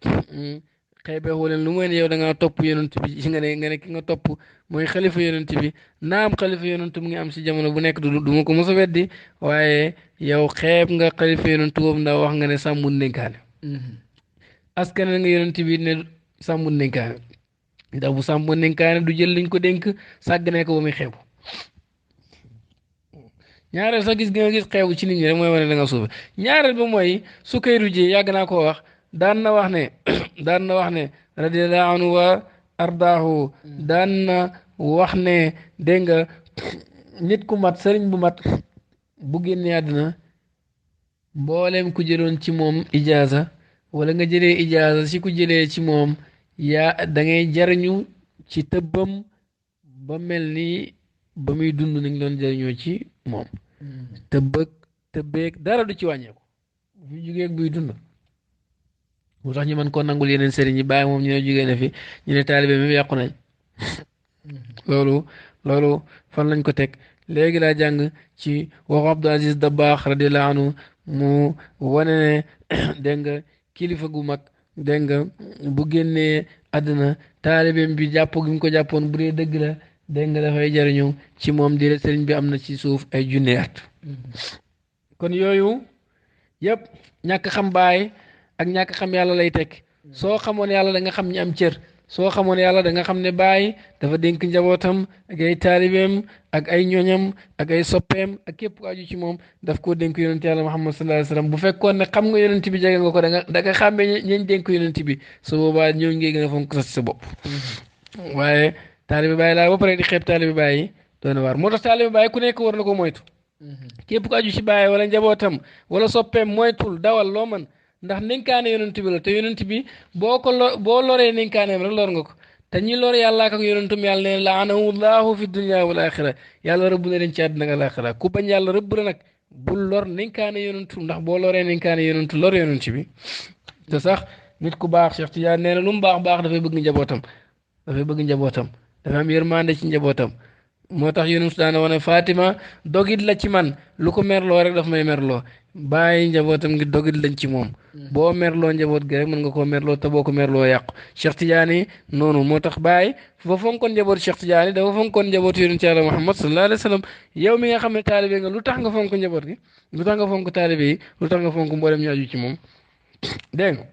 xeebee leen lu mooy ne yow da ngaa topp yonent bi nga ne ki nga topp mooy xalifa yonent bi naam xalifa yonent mu ngi am si jamono bu nekk du ma ko mos a weddi waaye yow xeeb nga xalifa yonent boobu ndax wax nga ne sàmmul ndénkaane askan nga yonent bi ne sàmmul ndénkaane ndax bu sàmmul ndénkaane du jël liñ ko dénk sàggane ko ba muy xeebu ñaareel sax gis nga gis xeebu ci nit ñi rek mooy wane da nga suufe ñaareel ba mooy Sukayru ji yàgg naa koo wax daan na wax ne radiyallahu anhu wa ardaahu daan na wax ne dégg nga nit ku mat sëriñ bu mat bu génnee àddina mboolem ku jëloon ci moom ijaaza wala nga jëlee ijaaza si ku jëlee ci moom yaa da ngay jariñu ci tëbbam ba mel ni ba muy dund nañ doon jariñoo ci moom tëbbeeg dara du ci wàññeeku bu jugee buy dund mu tax ñu mën koo nangul yeneen sëriñ yi bàyyi moom ñu ne jugee na fi ñu ne taalibe mi yàqu nañ loolu fan lañ ko teg léegi laa jàng ci waxu Abdul Aziz Dabakh radiyallahu anhu mu wane ne dégg nga kilifa gu mag dégg nga bu génnee àddina taalibeem bi jàpp gi mu ko jàppoon bu dee dëgg la dégg nga dafay jariñu ci moom di sëriñ bi am na ci suuf ay junne at kon yooyu yëpp ñàkk xam baay ak ñàkk xam yàlla lay teg soo xamoon yàlla da nga xam ñi am cër soo xamoon yàlla da nga xam ne baay dafa dénk njabootam ak ay taalibeem ak ay ñoñam ak ay soppeem ak képp ku aju ci moom daf koo dénk yonent yàlla Muhammad sallallahu alayhi wasallam bu fekkoon ne xam nga yonent bi jege nga ko da nga xàmmee ñeñ dénk yonent bi su boobaa ñooñu ngay gën a fonk sa bopp waaye taalibe bàyyi laa ba pare di xeeb taalibe bàyyi doy na waar moo tax taalibe bàyyi ku nekk war na ko moytu képp ku aju ci bàyyi wala njabootam wala soppeem moytul dawal loo man ndax ndénkaane yonent bi la te yonent bi boo loree ndénkaaneem rek lor nga ko te ñi lor yàlla ak yonentum yàlla ne laanahu llahu fi dunya wal axira yàlla rëbb na leen ci àddina ak alaxira ku bañ yàlla rëbb la nag bul lor ndénkaane yonentu ndax boo loree ndénkaane yonentu lor yonent bi te sax nit ku baax Cheikh Tidiane nee na lu mu baax baax dafay bëgg njabootam dafay bëgg njabootam dafa am yërmande ci njabootam moo tax Yunus daana wane Fatima dogit la ci man lu ko merloo rek daf may merloo bàyyi njabootam ngi dogit lañ ci moom boo merloo njaboot gi rek mën nga koo merloo te boo ko merloo yàqu Cheikh Tidiane noonu moo tax bàyyi fa fonkoon njaboot Cheikh Tidiane dafa fonkoon njaboot yonent Yàlla Muhammad sallallahu alayhi wa sallam yow mi nga xam ne taalibe nga lu tax nga fonk njaboot gi lu tax nga fonk taalibe yi lu tax nga fonk mboolem ñu aju ci moom dégg nga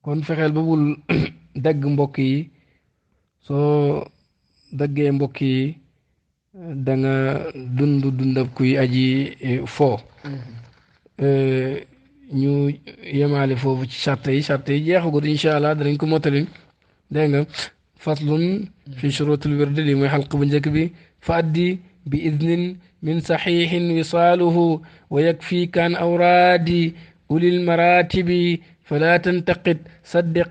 kon fexeel ba bul dagg mbokk yi soo daggee mbokk yi da nga dundab kuy aji fo ñu yemaale foofu ci charte yi jeexagut incha allah danañ ko mottali dégg nga faslun fi shurutul wird li mooy xalq bu njëkk bi fa addi bi idnin min saxiixin wisaaluhu wa yakfi kan awraadi ulil maratibi fala tantaqid saddiq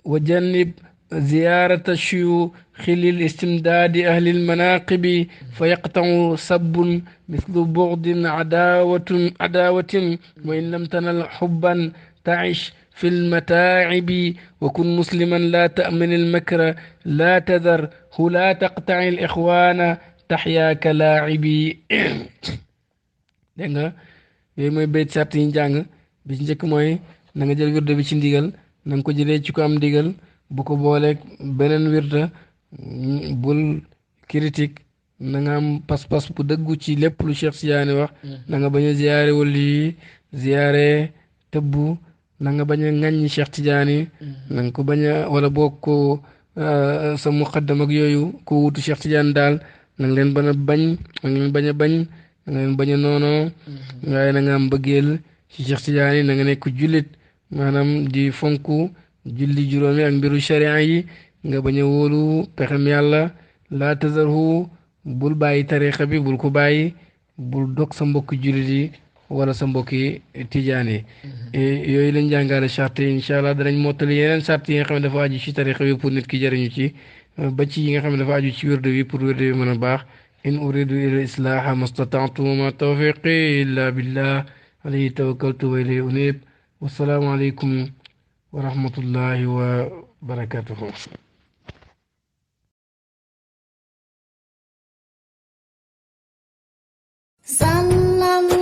وجنب زيارة الشيوخ للاستمداد أهل المناقب فيقطع سب مثل بغض عداوة وإن لم تنل حبا تعش في المتاعب وكن مسلما لا تأمن المكر لا تذره لا تقطع الإخوان تحيا كلاعبي dégg nga yooyu mooy bayt sart yi njàng bi ci njëkk mooy na nga jël wirde bi ci ndigal na nga ko jëlee ci ko am ndigal bu ko booleeg beneen wirda bul critique na nga am pas-pas bu dëggu ci lépp lu Cheikh Tidiane wax na nga bañ a ziyaare wali yi ziyaare tëbbu na nga bañ a ŋàññi Cheikh Tidiane na nga ko bañ a wala boog ko sa muqaddam ak yooyu ko wutu Cheikh Tidiane daal na nga leen bañ a bañ na nga leen bañ a bañ na nga leen bañ a noonoo waaye na nga am bëggeel ci Cheikh Tidiane na nga nekk jullit maanaam di fonk julli juróomi ak mbiru sharia yi nga bañ a wóolu pexem yàlla laa tazarhu bul bàyyi tariqa bi bul ko bàyyi bul dog sa mbokki jullit yi wala sa mbokki tijaan yi yooyu lañ jàngale charte yi incha allah danañ mottali yeneen charte yi nga xam ne dafa aju ci tariqa bi pour nit ki jëriñu ci ba ci yi nga xam ne dafa aju ci wérde bi pour wérde bi mën a baax in uridu ila islaha mastata'tu ma tawfiqi illa billah alayhi tawakkaltu wa ilayhi unib wassalaamu aleykum wa rahmatullahi wa barakatuhu صلى الله